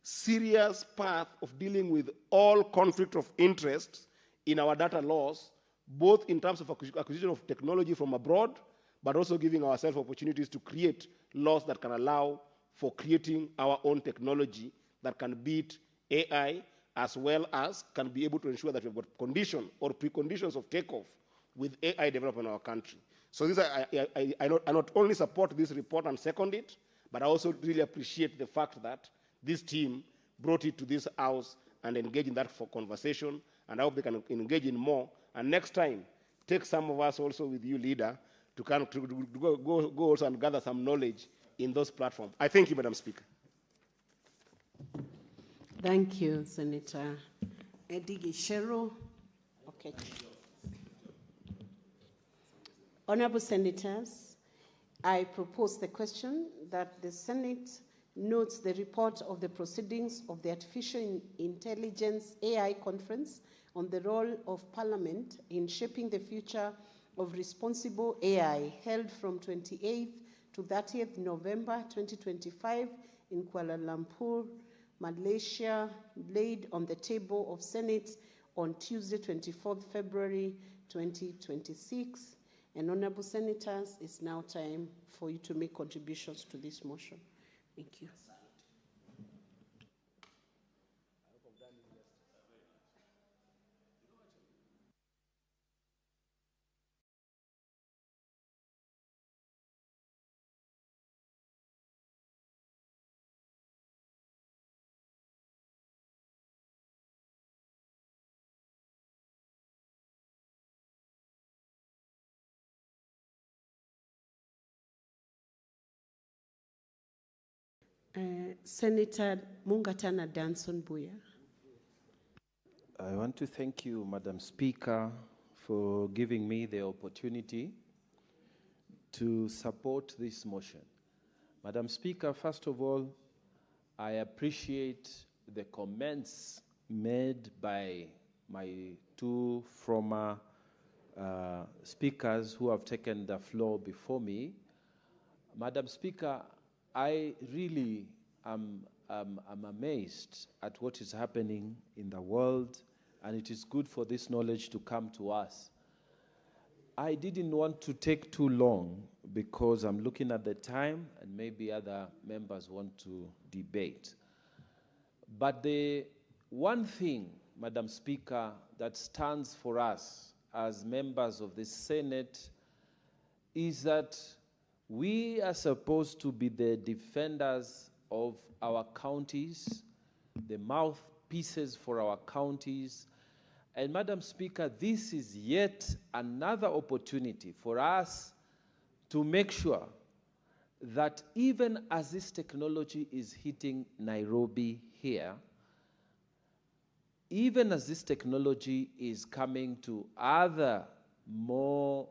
Speaker 8: serious path of dealing with all conflict of interests in our data laws, both in terms of acquisition of technology from abroad, but also giving ourselves opportunities to create laws that can allow for creating our own technology that can beat AI, as well as can be able to ensure that we've got condition or preconditions of takeoff with AI development in our country. So this, I not only support this report and second it, but I also really appreciate the fact that this team brought it to this House and engaged in that for conversation, and I hope they can engage in more. And next time, take some of us also with you, leader, to kind of go also and gather some knowledge in those platforms. I thank you, Madam Speaker.
Speaker 7: Thank you, Senator Eddie Gishero. Okay. Honorable Senators, I propose the question that the Senate notes the report of the proceedings of the Artificial Intelligence AI Conference on the role of Parliament in shaping the future of responsible AI, held from 28th to 30th November 2025 in Kuala Lumpur, Malaysia, laid on the table of Senate on Tuesday, 24th February 2026. And Honorable Senators, it's now time for you to make contributions to this motion. Thank you. Senator Mungatana Danson Buya.
Speaker 3: I want to thank you, Madam Speaker, for giving me the opportunity to support this motion. Madam Speaker, first of all, I appreciate the comments made by my two former speakers who have taken the floor before me. Madam Speaker, I really am amazed at what is happening in the world, and it is good for this knowledge to come to us. I didn't want to take too long because I'm looking at the time and maybe other members want to debate. But the one thing, Madam Speaker, that stands for us as members of the Senate is that we are supposed to be the defenders of our counties, the mouthpieces for our counties. And Madam Speaker, this is yet another opportunity for us to make sure that even as this technology is hitting Nairobi here, even as this technology is coming to other more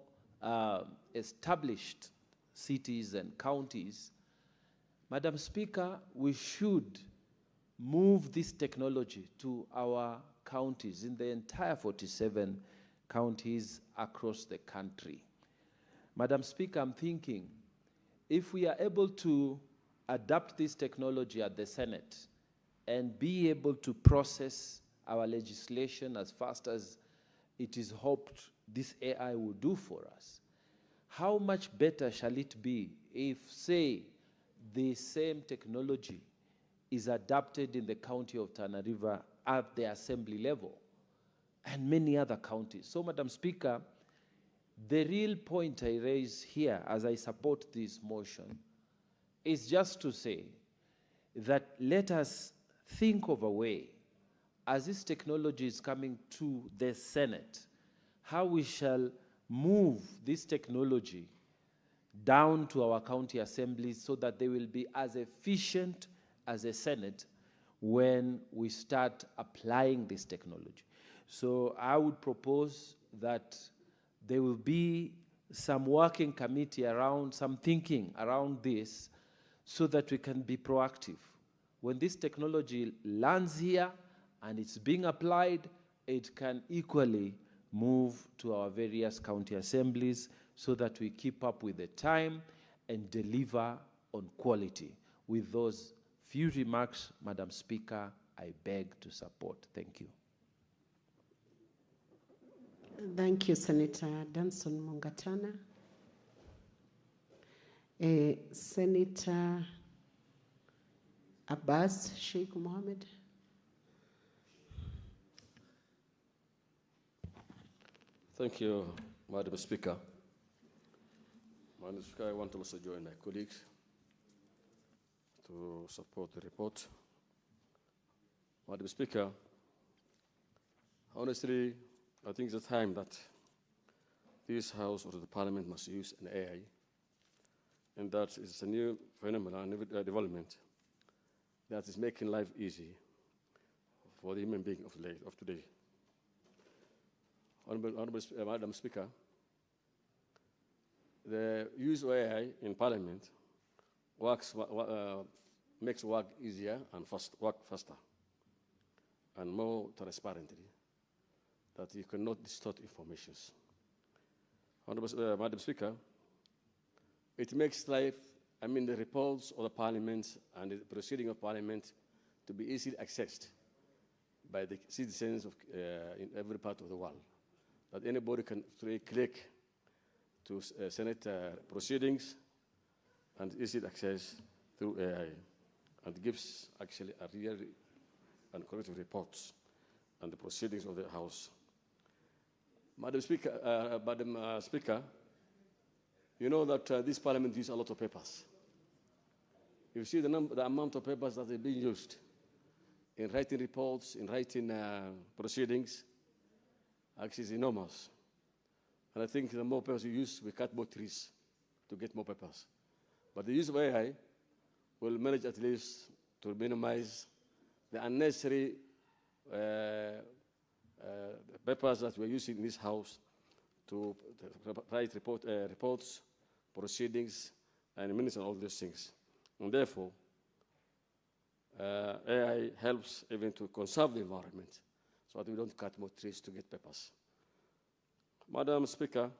Speaker 3: established cities and counties, Madam Speaker, we should move this technology to our counties in the entire 47
Speaker 10: counties across the country. Madam Speaker, I'm thinking if we are able to adapt this technology at the Senate and be able to process our legislation as fast as it is hoped this AI will do for us, how much better shall it be if, say, the same technology is adapted in the county of Tana River at the assembly level and many other counties? So, Madam Speaker, the real point I raise here as I support this motion is just to say that let us think of a way, as this technology is coming to the Senate, how we shall move this technology down to our county assemblies so that they will be as efficient as the Senate when we start applying this technology. So I would propose that there will be some working committee around, some thinking around this so that we can be proactive. When this technology lands here and it's being applied, it can equally move to our various county assemblies so that we keep up with the time and deliver on quality. With those few remarks, Madam Speaker, I beg to support. Thank you.
Speaker 7: Thank you, Senator Danson Mungatana. Senator Abbas Sheikh Mohammed.
Speaker 11: Thank you, Madam Speaker. Madam Speaker, I want to also join my colleagues to support the report. Madam Speaker, honestly, I think it's the time that this House or the Parliament must use an AI, and that is a new phenomenon, a development that is making life easy for the human being of today. Honorable Madam Speaker, the use of AI in Parliament makes work easier and work faster and more transparently, that you cannot distort information. Honorable Madam Speaker, it makes life, the reports of the Parliament and the proceeding of Parliament to be easily accessed by the citizens in every part of the world. That anybody can click to Senate proceedings and easy access through AI, and gives actually a real and correct reports on the proceedings of the House. Madam Speaker, you know that this Parliament uses a lot of papers. You see the amount of papers that are being used in writing reports, in writing proceedings, actually is enormous. And I think the more papers you use, we cut more trees to get more papers. But the use of AI will manage at least to minimize the unnecessary papers that we're using in this House to write reports, proceedings, and minutes and all these things. And therefore, AI helps even to conserve the environment so that we don't cut more trees to get papers. Madam Speaker,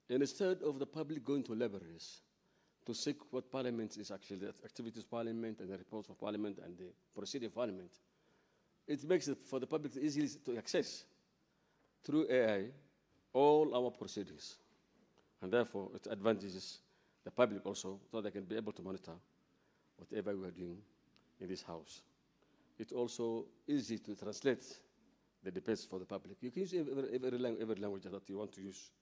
Speaker 11: instead of the public going to libraries to seek what Parliament is actually, the activities of Parliament and the reports of Parliament and the proceeding of Parliament, it makes it for the public easily to access through AI all our proceedings. And therefore, it advantages the public also so they can be able to monitor whatever we are doing in this House. It's also easy to translate the debates for the public. You can use every language that you want to use.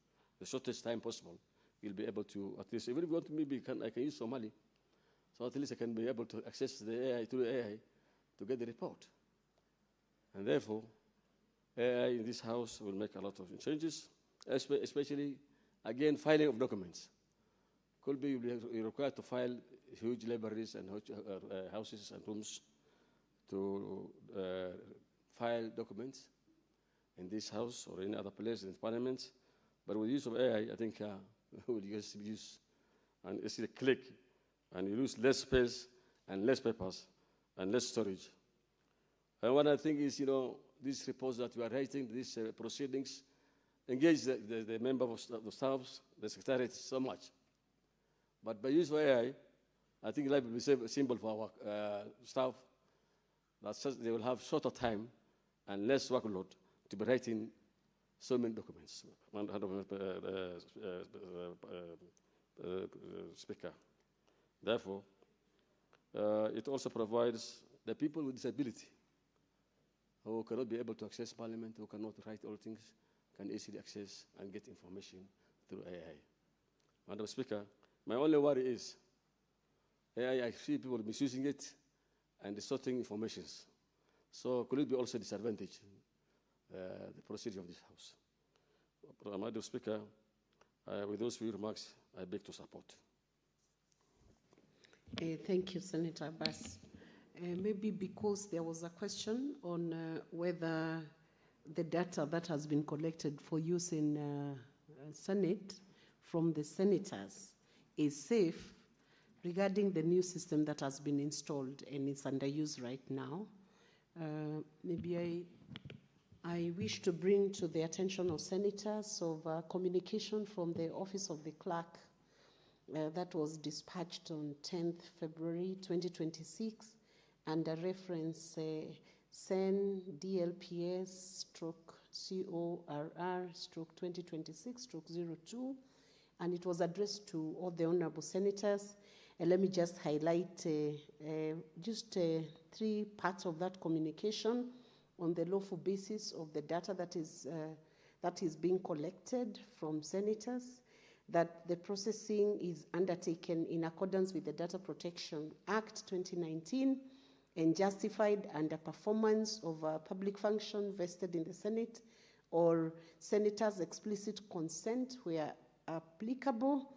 Speaker 11: The shortest time possible, you'll be able to, at least, even if you want to, maybe I can use Somali, so at least I can be able to access the AI through AI to get the report. And therefore, AI in this House will make a lot of changes, especially, again, filing of documents. Could be required to file huge libraries and houses and rooms to file documents in this House or any other place in Parliament. But with the use of AI, I think we will use and easily click, and you lose less space and less papers and less storage. And what I think is, these reports that we are writing, these proceedings, engage the member of the staff, the secretariat so much. But by use of AI, I think life will be simple for our staff. That they will have shorter time and less workload to be writing so many documents. Speaker. Therefore, it also provides the people with disability who cannot be able to access Parliament, who cannot write all things, can easily access and get information through AI. Madam Speaker, my only worry is AI, I see people misusing it and distorting information. So could it be also disadvantage the procedure of this House? Madam Speaker, with those few remarks, I beg to support.
Speaker 7: Thank you, Senator Abbas. Maybe because there was a question on whether the data that has been collected for use in Senate from the senators is safe regarding the new system that has been installed and is under use right now. Maybe I wish to bring to the attention of senators of communication from the Office of the Clerk that was dispatched on 10th February 2026 under reference SEN DLPS stroke CORR stroke 2026 stroke 02, and it was addressed to all the honorable senators. And let me just highlight three parts of that communication on the lawful basis of the data that is being collected from senators, that the processing is undertaken in accordance with the Data Protection Act 2019 and justified under performance of a public function vested in the Senate or senators' explicit consent where applicable,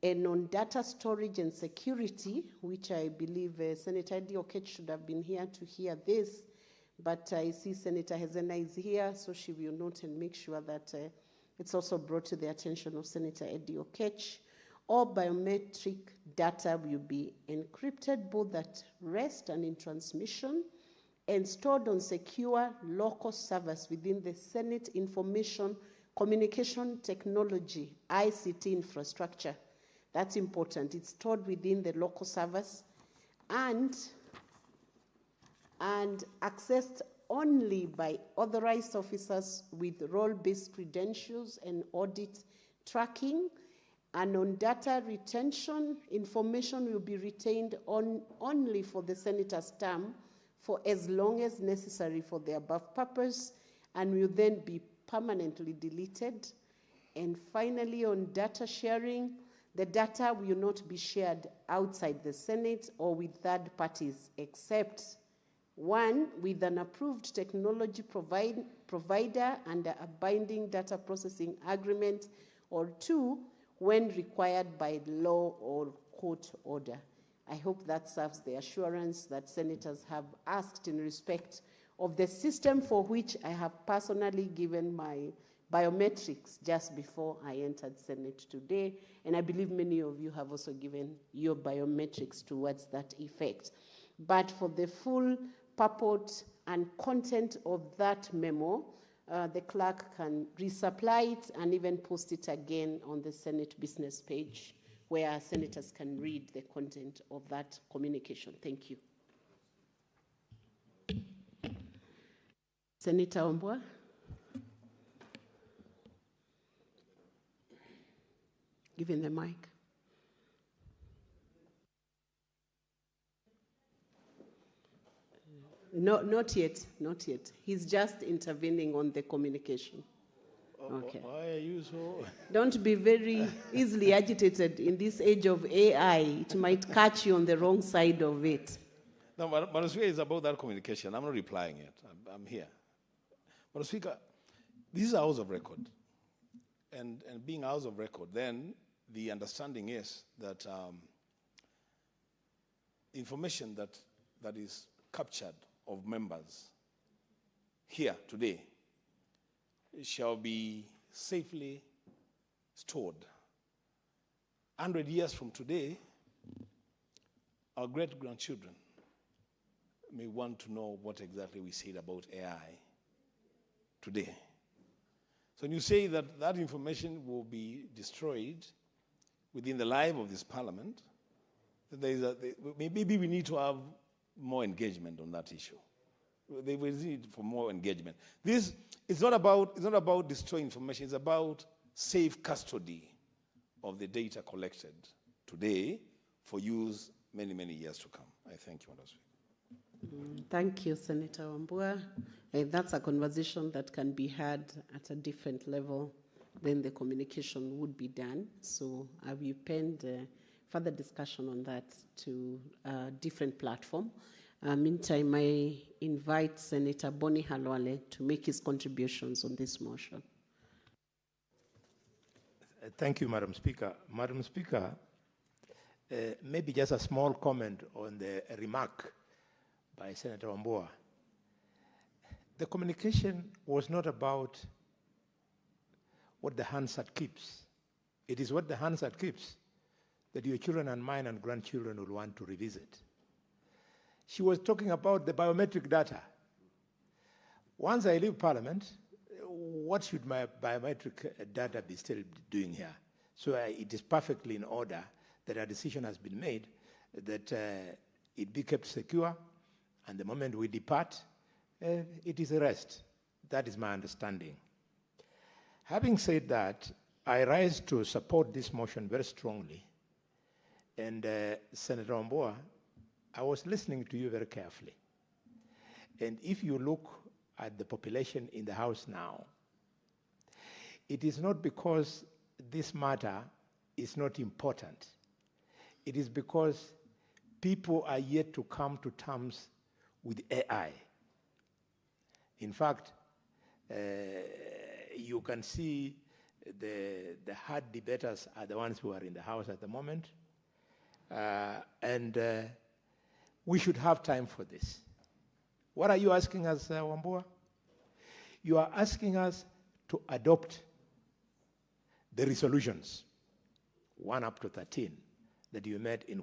Speaker 7: and on data storage and security, which I believe Senator Dioket should have been here to hear this, but I see Senator Hezena is here, so she will note and make sure that it's also brought to the attention of Senator Eddie Okech. All biometric data will be encrypted both at rest and in transmission and stored on secure local servers within the Senate Information Communication Technology, ICT infrastructure. That's important. It's stored within the local servers and accessed only by authorized officers with role-based credentials and audit tracking. And on data retention, information will be retained only for the senator's term for as long as necessary for the above purpose and will then be permanently deleted. And finally, on data sharing, the data will not be shared outside the Senate or with third parties except one, with an approved technology provider under a binding data processing agreement, or two, when required by law or court order. I hope that serves the assurance that senators have asked in respect of the system for which I have personally given my biometrics just before I entered Senate today, and I believe many of you have also given your biometrics towards that effect. But for the full purport and content of that memo, the clerk can resupply it and even post it again on the Senate business page where senators can read the content of that communication. Thank you. Senator Ombwa. Given the mic. No, not yet, not yet. He's just intervening on the communication. Okay.
Speaker 6: Why are you so...
Speaker 7: Don't be very easily agitated in this age of AI. It might catch you on the wrong side of it.
Speaker 6: No, Madam Speaker, it's about that communication. I'm not replying yet. I'm here. Madam Speaker, this is a house of record. And being a house of record, then the understanding is that information that is captured of members here today shall be safely stored. 100 years from today, our great-grandchildren may want to know what exactly we said about AI today. So when you say that that information will be destroyed within the life of this parliament, maybe we need to have more engagement on that issue. They will need for more engagement. This is not about destroying information. It's about safe custody of the data collected today for use many, many years to come. I thank you, Madam Speaker.
Speaker 7: Thank you, Senator Wambua. That's a conversation that can be had at a different level. Then the communication would be done. So I will pend further discussion on that to a different platform. Meantime, I invite Senator Boni Halwale to make his contributions on this motion.
Speaker 12: Thank you, Madam Speaker. Madam Speaker, maybe just a small comment on the remark by Senator Wambua. The communication was not about what the Hansard keeps. It is what the Hansard keeps that your children and mine and grandchildren will want to revisit. She was talking about the biometric data. Once I leave Parliament, what should my biometric data be still doing here? So it is perfectly in order that a decision has been made that it be kept secure, and the moment we depart, it is a rest. That is my understanding. Having said that, I rise to support this motion very strongly. And Senator Wambua, I was listening to you very carefully. And if you look at the population in the House now, it is not because this matter is not important. It is because people are yet to come to terms with AI. In fact, you can see the hard debaters are the ones who are in the House at the moment. We should have time for this. What are you asking us, Wambua? You are asking us to adopt the resolutions, 1 up to 13, that you made in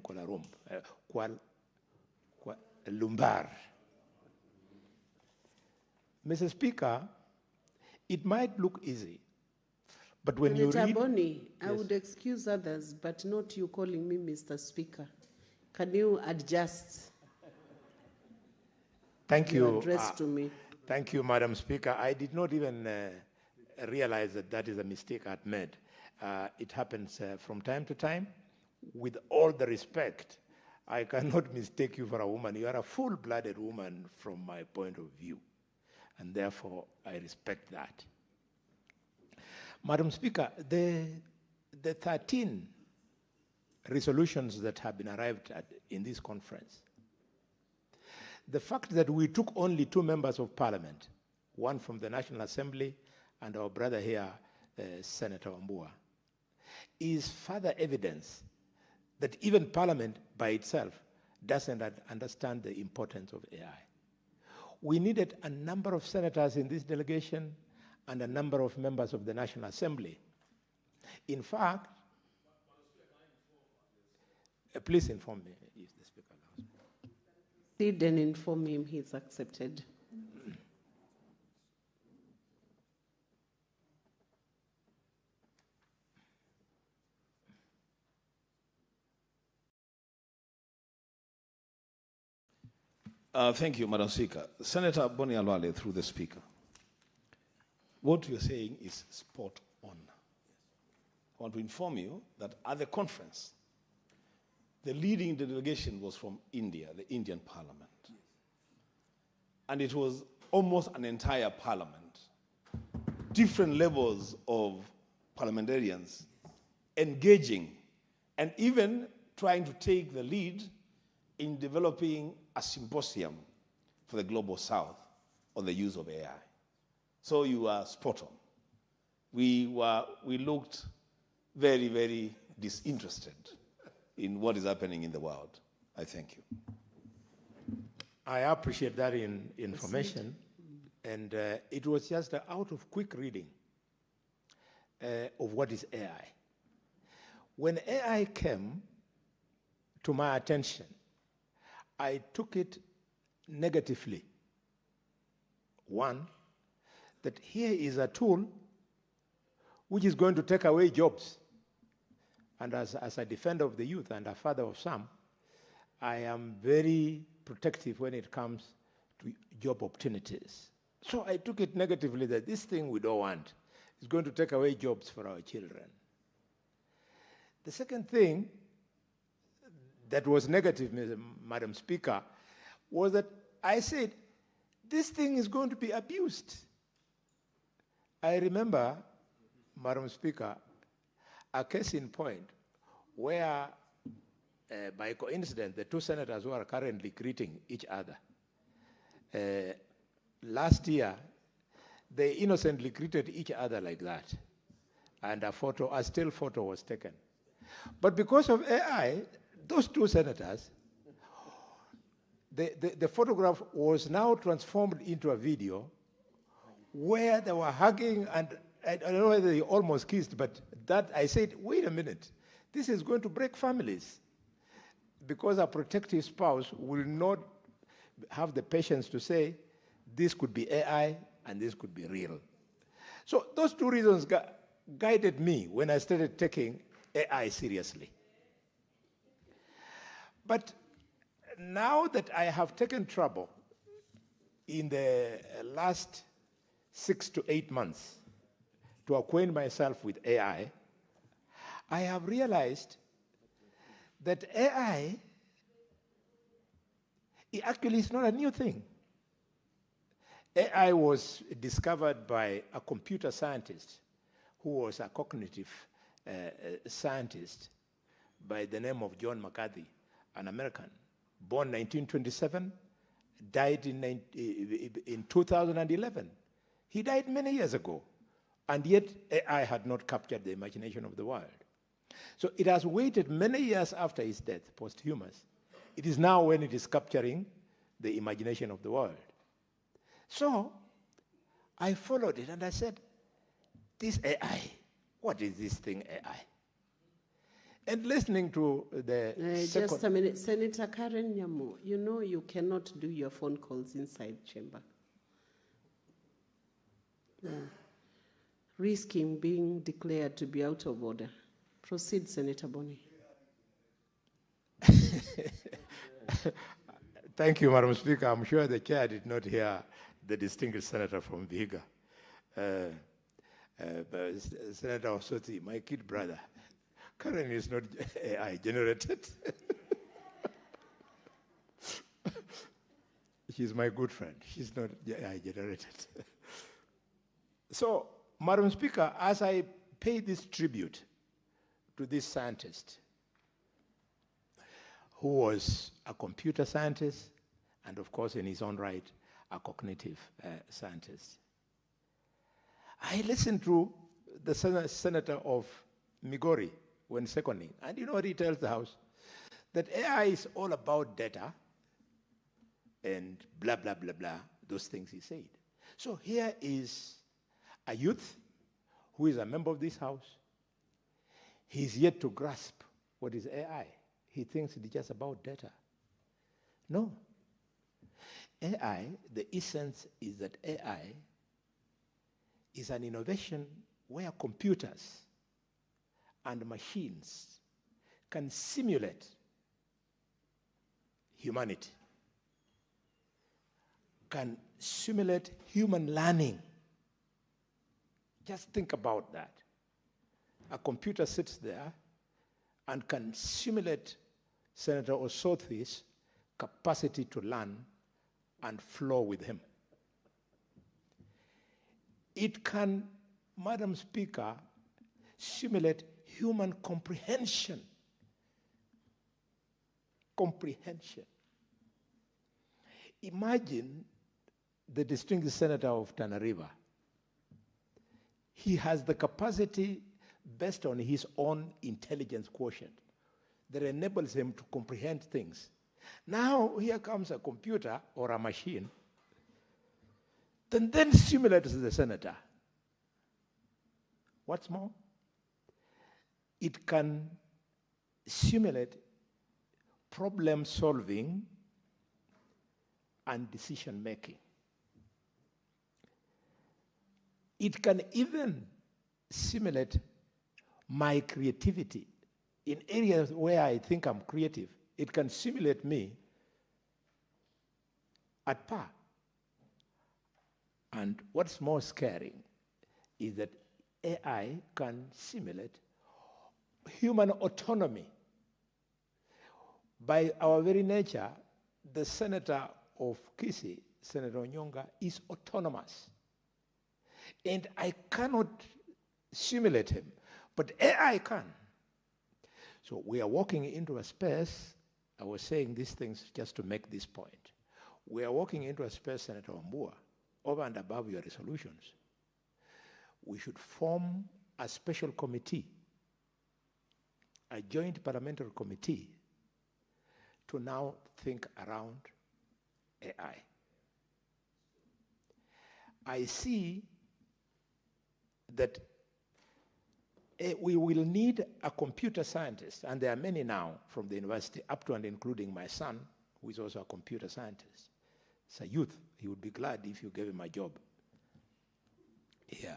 Speaker 12: Lumbar. Mr. Speaker, it might look easy, but when you read...
Speaker 7: Boni,
Speaker 12: yes.
Speaker 7: I would excuse others, but not you calling me Mr. Speaker. Can you adjust?
Speaker 12: Thank you.
Speaker 7: Address to me.
Speaker 12: Thank you, Madam Speaker. I did not even realize that that is a mistake I'd made. It happens from time to time. With all the respect, I cannot mistake you for a woman. You are a full-blooded woman from my point of view, and therefore I respect that. Madam Speaker, the 13 resolutions that have been arrived at in this conference, the fact that we took only 2 members of Parliament, one from the National Assembly and our brother here, Senator Wambua, is further evidence that even Parliament by itself doesn't understand the importance of AI. We needed a number of senators in this delegation and a number of members of the National Assembly. In fact, please inform me if the Speaker allows me.
Speaker 7: Sit and inform him he's accepted.
Speaker 6: Thank you, Madam Speaker. Senator Boni Halwale, through the Speaker. What you're saying is spot on. I want to inform you that at the conference, the leading delegation was from India, the Indian Parliament. And it was almost an entire parliament, different levels of parliamentarians engaging and even trying to take the lead in developing a symposium for the Global South on the use of AI. So you are spot on. We looked very, very disinterested in what is happening in the world. I thank you.
Speaker 12: I appreciate that information. And it was just out of quick reading of what is AI. When AI came to my attention, I took it negatively. One, that here is a tool which is going to take away jobs. And as a defender of the youth and a father of some, I am very protective when it comes to job opportunities. So I took it negatively that this thing we don't want is going to take away jobs for our children. The second thing that was negative, Madam Speaker, was that I said, this thing is going to be abused. I remember, Madam Speaker, a case in point where, by coincidence, the two senators who are currently greeting each other, last year, they innocently greeted each other like that. And a still photo was taken. But because of AI, those two senators, the photograph was now transformed into a video where they were hugging, and I don't know whether they almost kissed, but that I said, wait a minute, this is going to break families, because a protective spouse will not have the patience to say, this could be AI and this could be real. So those two reasons guided me when I started taking AI seriously. But now that I have taken trouble in the last 6 to 8 months to acquaint myself with AI, I have realized that AI actually is not a new thing. AI was discovered by a computer scientist who was a cognitive scientist by the name of John McCarthy, an American, born 1927, died in 2011. He died many years ago, and yet AI had not captured the imagination of the world. So it has waited many years after his death, posthumous. It is now when it is capturing the imagination of the world. So I followed it and I said, this AI, what is this thing AI? And listening to the
Speaker 7: just a minute, Senator Karen Nyamu, you know you cannot do your phone calls inside chamber. Risking being declared to be out of order. Proceed, Senator Boni.
Speaker 12: Thank you, Madam Speaker. I'm sure the chair did not hear the distinguished senator from Vihiga. Senator Osoti, my kid brother. Karen is not AI generated. She's my good friend. She's not AI generated. So, Madam Speaker, as I pay this tribute to this scientist, who was a computer scientist, and of course in his own right, a cognitive scientist, I listened to the senator of Migori when seconding, and you know what he tells the House? That AI is all about data and blah, blah, blah, blah, those things he said. So here is a youth who is a member of this House. He's yet to grasp what is AI. He thinks it's just about data. No. AI, the essence is that AI is an innovation where computers and machines can simulate humanity, can simulate human learning. Just think about that. A computer sits there and can simulate Senator Osothi's capacity to learn and flow with him. It can, Madam Speaker, simulate human comprehension. Comprehension. Imagine the distinguished senator of Tana River. He has the capacity based on his own intelligence quotient that enables him to comprehend things. Now here comes a computer or a machine that then simulates the senator. What's more, it can simulate problem solving and decision making. It can even simulate my creativity. In areas where I think I'm creative, it can simulate me at par. And what's more scary is that AI can simulate human autonomy. By our very nature, the senator of Kisii, Senator Onyonga, is autonomous. And I cannot simulate him, but AI can. So we are walking into a space, I was saying these things just to make this point. We are walking into a space, Senator Wambua, over and above your resolutions. We should form a special committee, a joint parliamentary committee, to now think around AI. I see that we will need a computer scientist, and there are many now from the university, up to and including my son, who is also a computer scientist. He's a youth. He would be glad if you gave him a job. Yeah.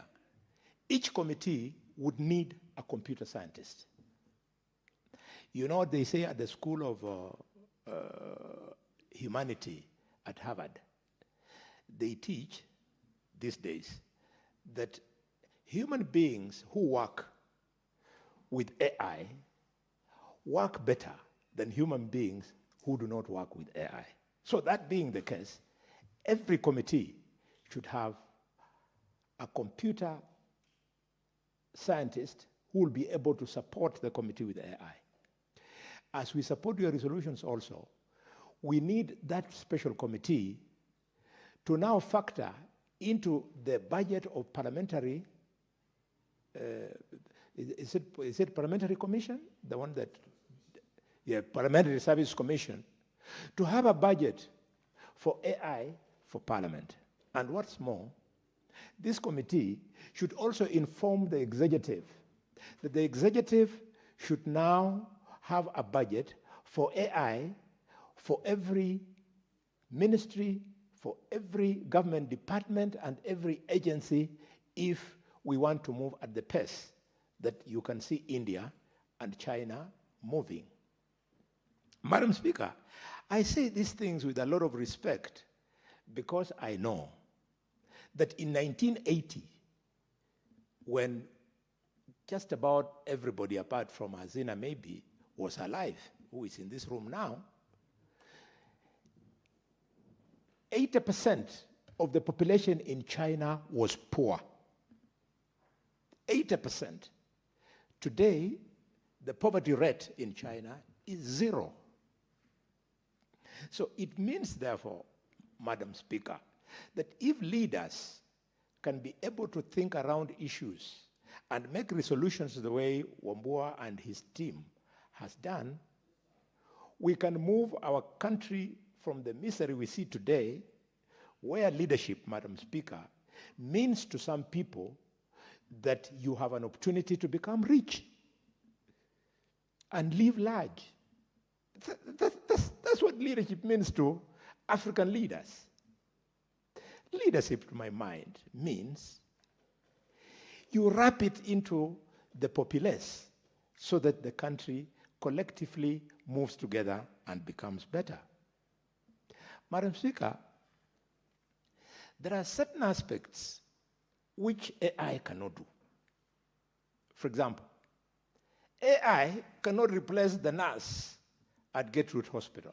Speaker 12: Each committee would need a computer scientist. You know what they say at the School of Humanity at Harvard? They teach these days that human beings who work with AI work better than human beings who do not work with AI. So that being the case, every committee should have a computer scientist who will be able to support the committee with AI. As we support your resolutions also, we need that special committee to now factor into the budget of parliamentary, is it parliamentary commission? The one that, yeah, Parliamentary Service Commission, to have a budget for AI for Parliament. And what's more, this committee should also inform the executive that the executive should now have a budget for AI for every ministry, for every government department and every agency if we want to move at the pace that you can see India and China moving. Madam Speaker, I say these things with a lot of respect because I know that in 1980, when just about everybody apart from Hazina maybe was alive, who is in this room now, 80% of the population in China was poor. 80%. Today, the poverty rate in China is 0. So it means, therefore, Madam Speaker, that if leaders can be able to think around issues and make resolutions the way Wambua and his team has done, we can move our country from the misery we see today, where leadership, Madam Speaker, means to some people that you have an opportunity to become rich and live large. That's what leadership means to African leaders. Leadership, to my mind, means you wrap it into the populace so that the country collectively moves together and becomes better. Madam Speaker, there are certain aspects which AI cannot do. For example, AI cannot replace the nurse at Gertrude Hospital.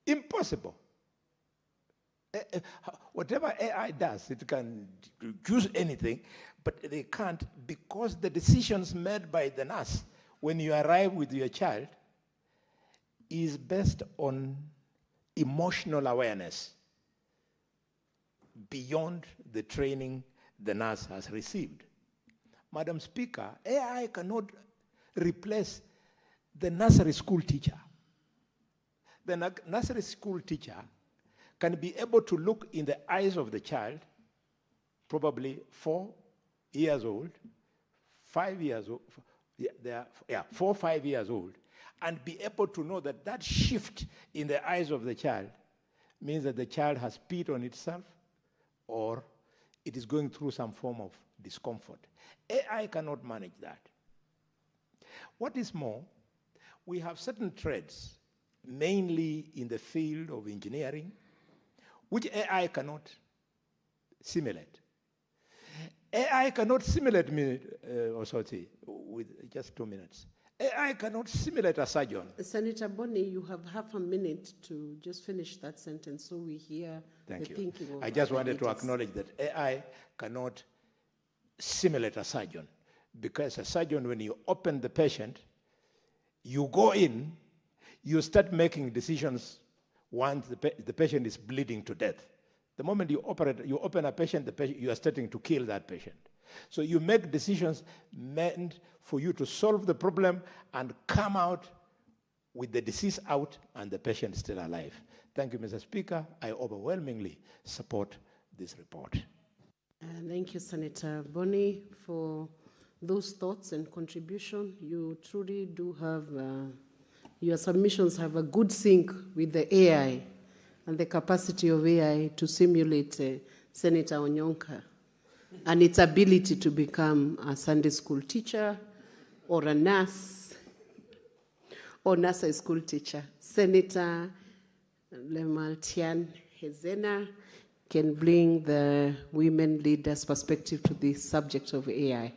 Speaker 12: Impossible. Whatever AI does, it can choose anything, but they can't, because the decisions made by the nurse when you arrive with your child is based on emotional awareness beyond the training the nurse has received. Madam Speaker, AI cannot replace the nursery school teacher. The nursery school teacher can be able to look in the eyes of the child, probably 4 years old, 5 years old, 4 or 5 years old, and be able to know that that shift in the eyes of the child means that the child has peed on itself or it is going through some form of discomfort. AI cannot manage that. What is more, we have certain trades, mainly in the field of engineering, which AI cannot simulate. AI cannot simulate me, with just 2 minutes. AI cannot simulate a surgeon.
Speaker 7: Senator Boni, you have half a minute to just finish that sentence so we hear the thinking of
Speaker 12: I just wanted to
Speaker 7: leaders.
Speaker 12: acknowledge that AI cannot simulate a surgeon, because a surgeon, when you open the patient, you go in, you start making decisions once the patient is bleeding to death. The moment you open a patient, you are starting to kill that patient. So you make decisions meant for you to solve the problem and come out with the disease out and the patient still alive. Thank you, Mr. Speaker. I overwhelmingly support this report.
Speaker 7: Thank you, Senator Boni, for those thoughts and contribution. You truly do have, your submissions have a good sync with the AI and the capacity of AI to simulate Senator Onyonka and its ability to become a Sunday school teacher or a nurse or nursery school teacher. Senator Lemaltian Hezena can bring the women leaders' perspective to the subject of AI.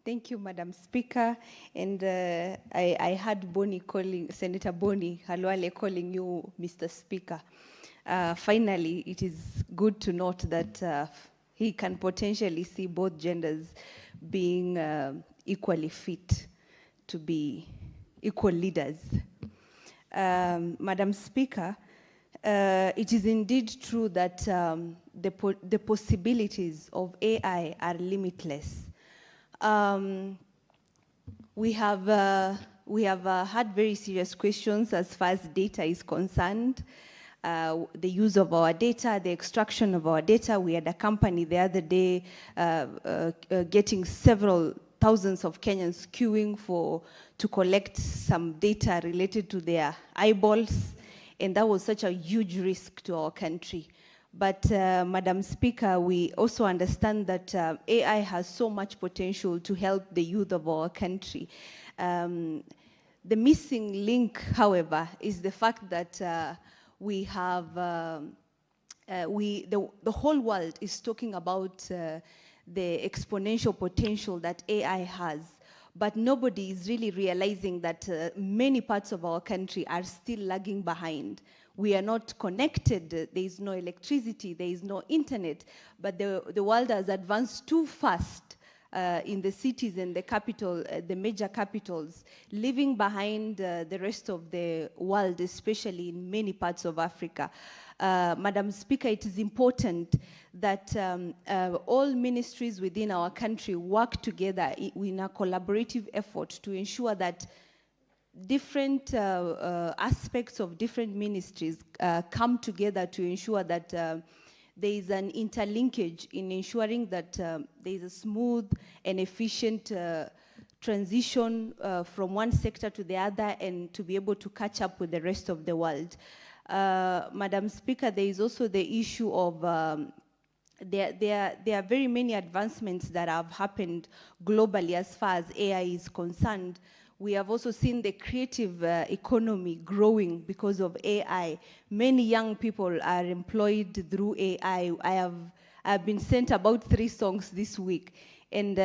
Speaker 9: Thank you, Madam Speaker. And I heard Boni calling, Senator Boni Halwale calling you Mr. Speaker. Finally, it is good to note that he can potentially see both genders being equally fit to be equal leaders. Madam Speaker, it is indeed true that the possibilities of AI are limitless. We have had very serious questions as far as data is concerned. The use of our data, the extraction of our data. We had a company the other day getting several thousands of Kenyans queuing to collect some data related to their eyeballs, and that was such a huge risk to our country. But Madam Speaker, we also understand that AI has so much potential to help the youth of our country. The missing link, however, is the fact that we have, the whole world is talking about the exponential potential that AI has, but nobody is really realizing that many parts of our country are still lagging behind. We are not connected, there is no electricity, there is no internet, but the world has advanced too fast in the cities and the capital, the major capitals, leaving behind the rest of the world, especially in many parts of Africa. Madam Speaker, it is important that all ministries within our country work together in a collaborative effort to ensure that different aspects of different ministries come together to ensure that there is an interlinkage in ensuring that there is a smooth and efficient transition from one sector to the other and to be able to catch up with the rest of the world. Madam Speaker, there is also the issue of there are very many advancements that have happened globally as far as AI is concerned. We have also seen the creative economy growing because of AI. Many young people are employed through AI. I've been sent about 3 songs this week, and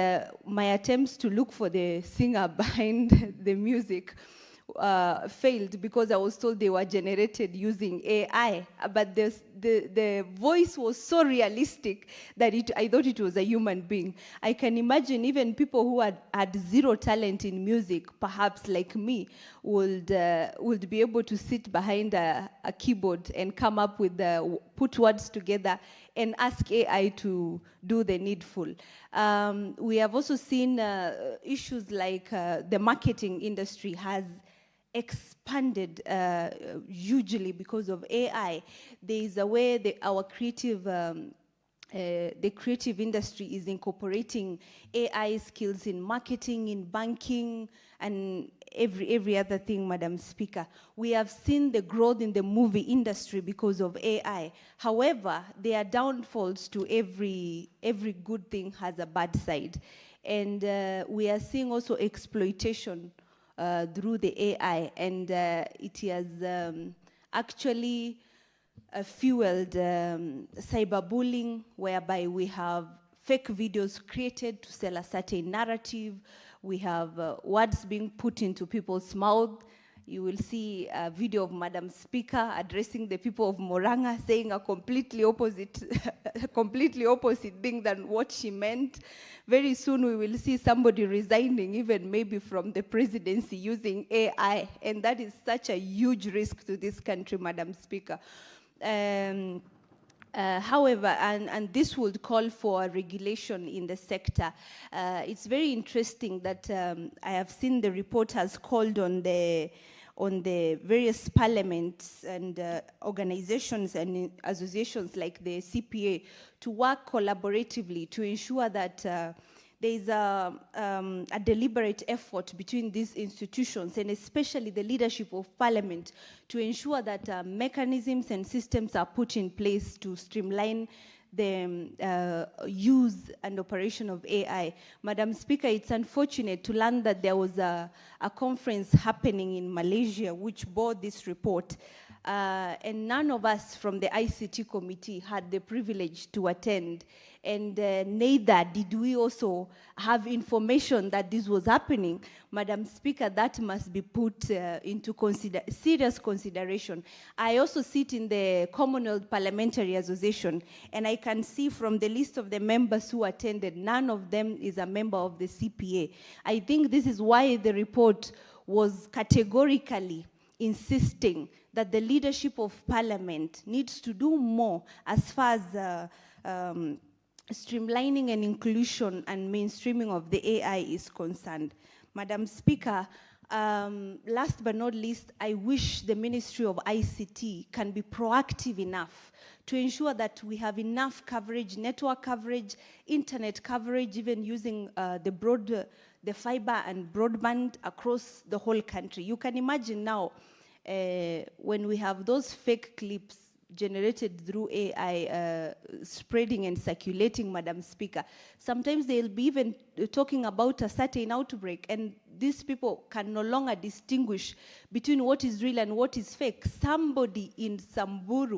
Speaker 9: my attempts to look for the singer behind the music failed because I was told they were generated using AI, but the voice was so realistic that I thought it was a human being. I can imagine even people who had zero talent in music, perhaps like me, would be able to sit behind a keyboard and come up with put words together and ask AI to do the needful. We have also seen issues like the marketing industry has expanded hugely because of AI. There is a way that our creative the creative industry is incorporating AI skills in marketing, in banking, and every other thing, Madam Speaker. We have seen the growth in the movie industry because of AI. However, there are downfalls to every good thing has a bad side. And we are seeing also exploitation through the AI, and it has actually fueled cyberbullying, whereby we have fake videos created to sell a certain narrative. We have words being put into people's mouth. You will see a video of Madam Speaker addressing the people of Moranga, saying a completely opposite thing than what she meant. Very soon we will see somebody resigning, even maybe from the presidency, using AI, and that is such a huge risk to this country, Madam Speaker. However, and this would call for regulation in the sector. It's very interesting that I have seen the report has called on the various parliaments and organizations and associations like the CPA to work collaboratively to ensure that there is a deliberate effort between these institutions, and especially the leadership of Parliament, to ensure that mechanisms and systems are put in place to streamline the use and operation of AI. Madam Speaker, it's unfortunate to learn that there was a conference happening in Malaysia which bore this report, and none of us from the ICT committee had the privilege to attend, and neither did we also have information that this was happening. Madam Speaker, that must be put into serious consideration. I also sit in the Commonwealth Parliamentary Association, and I can see from the list of the members who attended, none of them is a member of the CPA. I think this is why the report was categorically insisting that the leadership of Parliament needs to do more as far as streamlining and inclusion and mainstreaming of the AI is concerned. Madam Speaker, last but not least, I wish the Ministry of ICT can be proactive enough to ensure that we have enough coverage, network coverage, internet coverage, even using the fiber and broadband across the whole country. You can imagine now, when we have those fake clips generated through AI spreading and circulating, Madam Speaker, sometimes they'll be even talking about a certain outbreak, and these people can no longer distinguish between what is real and what is fake. Somebody in Samburu...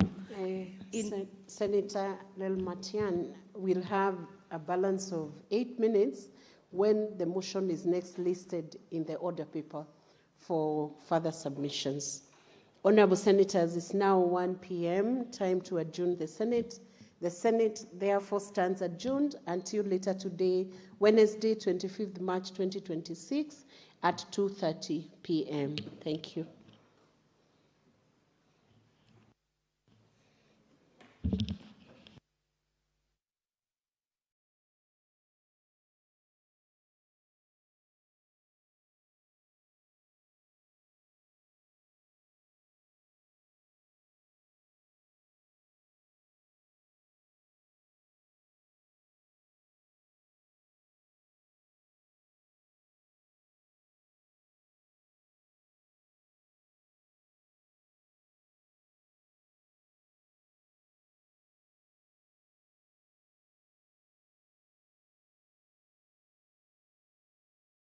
Speaker 7: Senator Lelmatian will have a balance of 8 minutes when the motion is next listed in the order paper for further submissions. Honorable Senators, it's now 1 p.m., time to adjourn the Senate. The Senate therefore stands adjourned until later today, Wednesday, 25th March 2026 at 2:30 p.m. Thank you.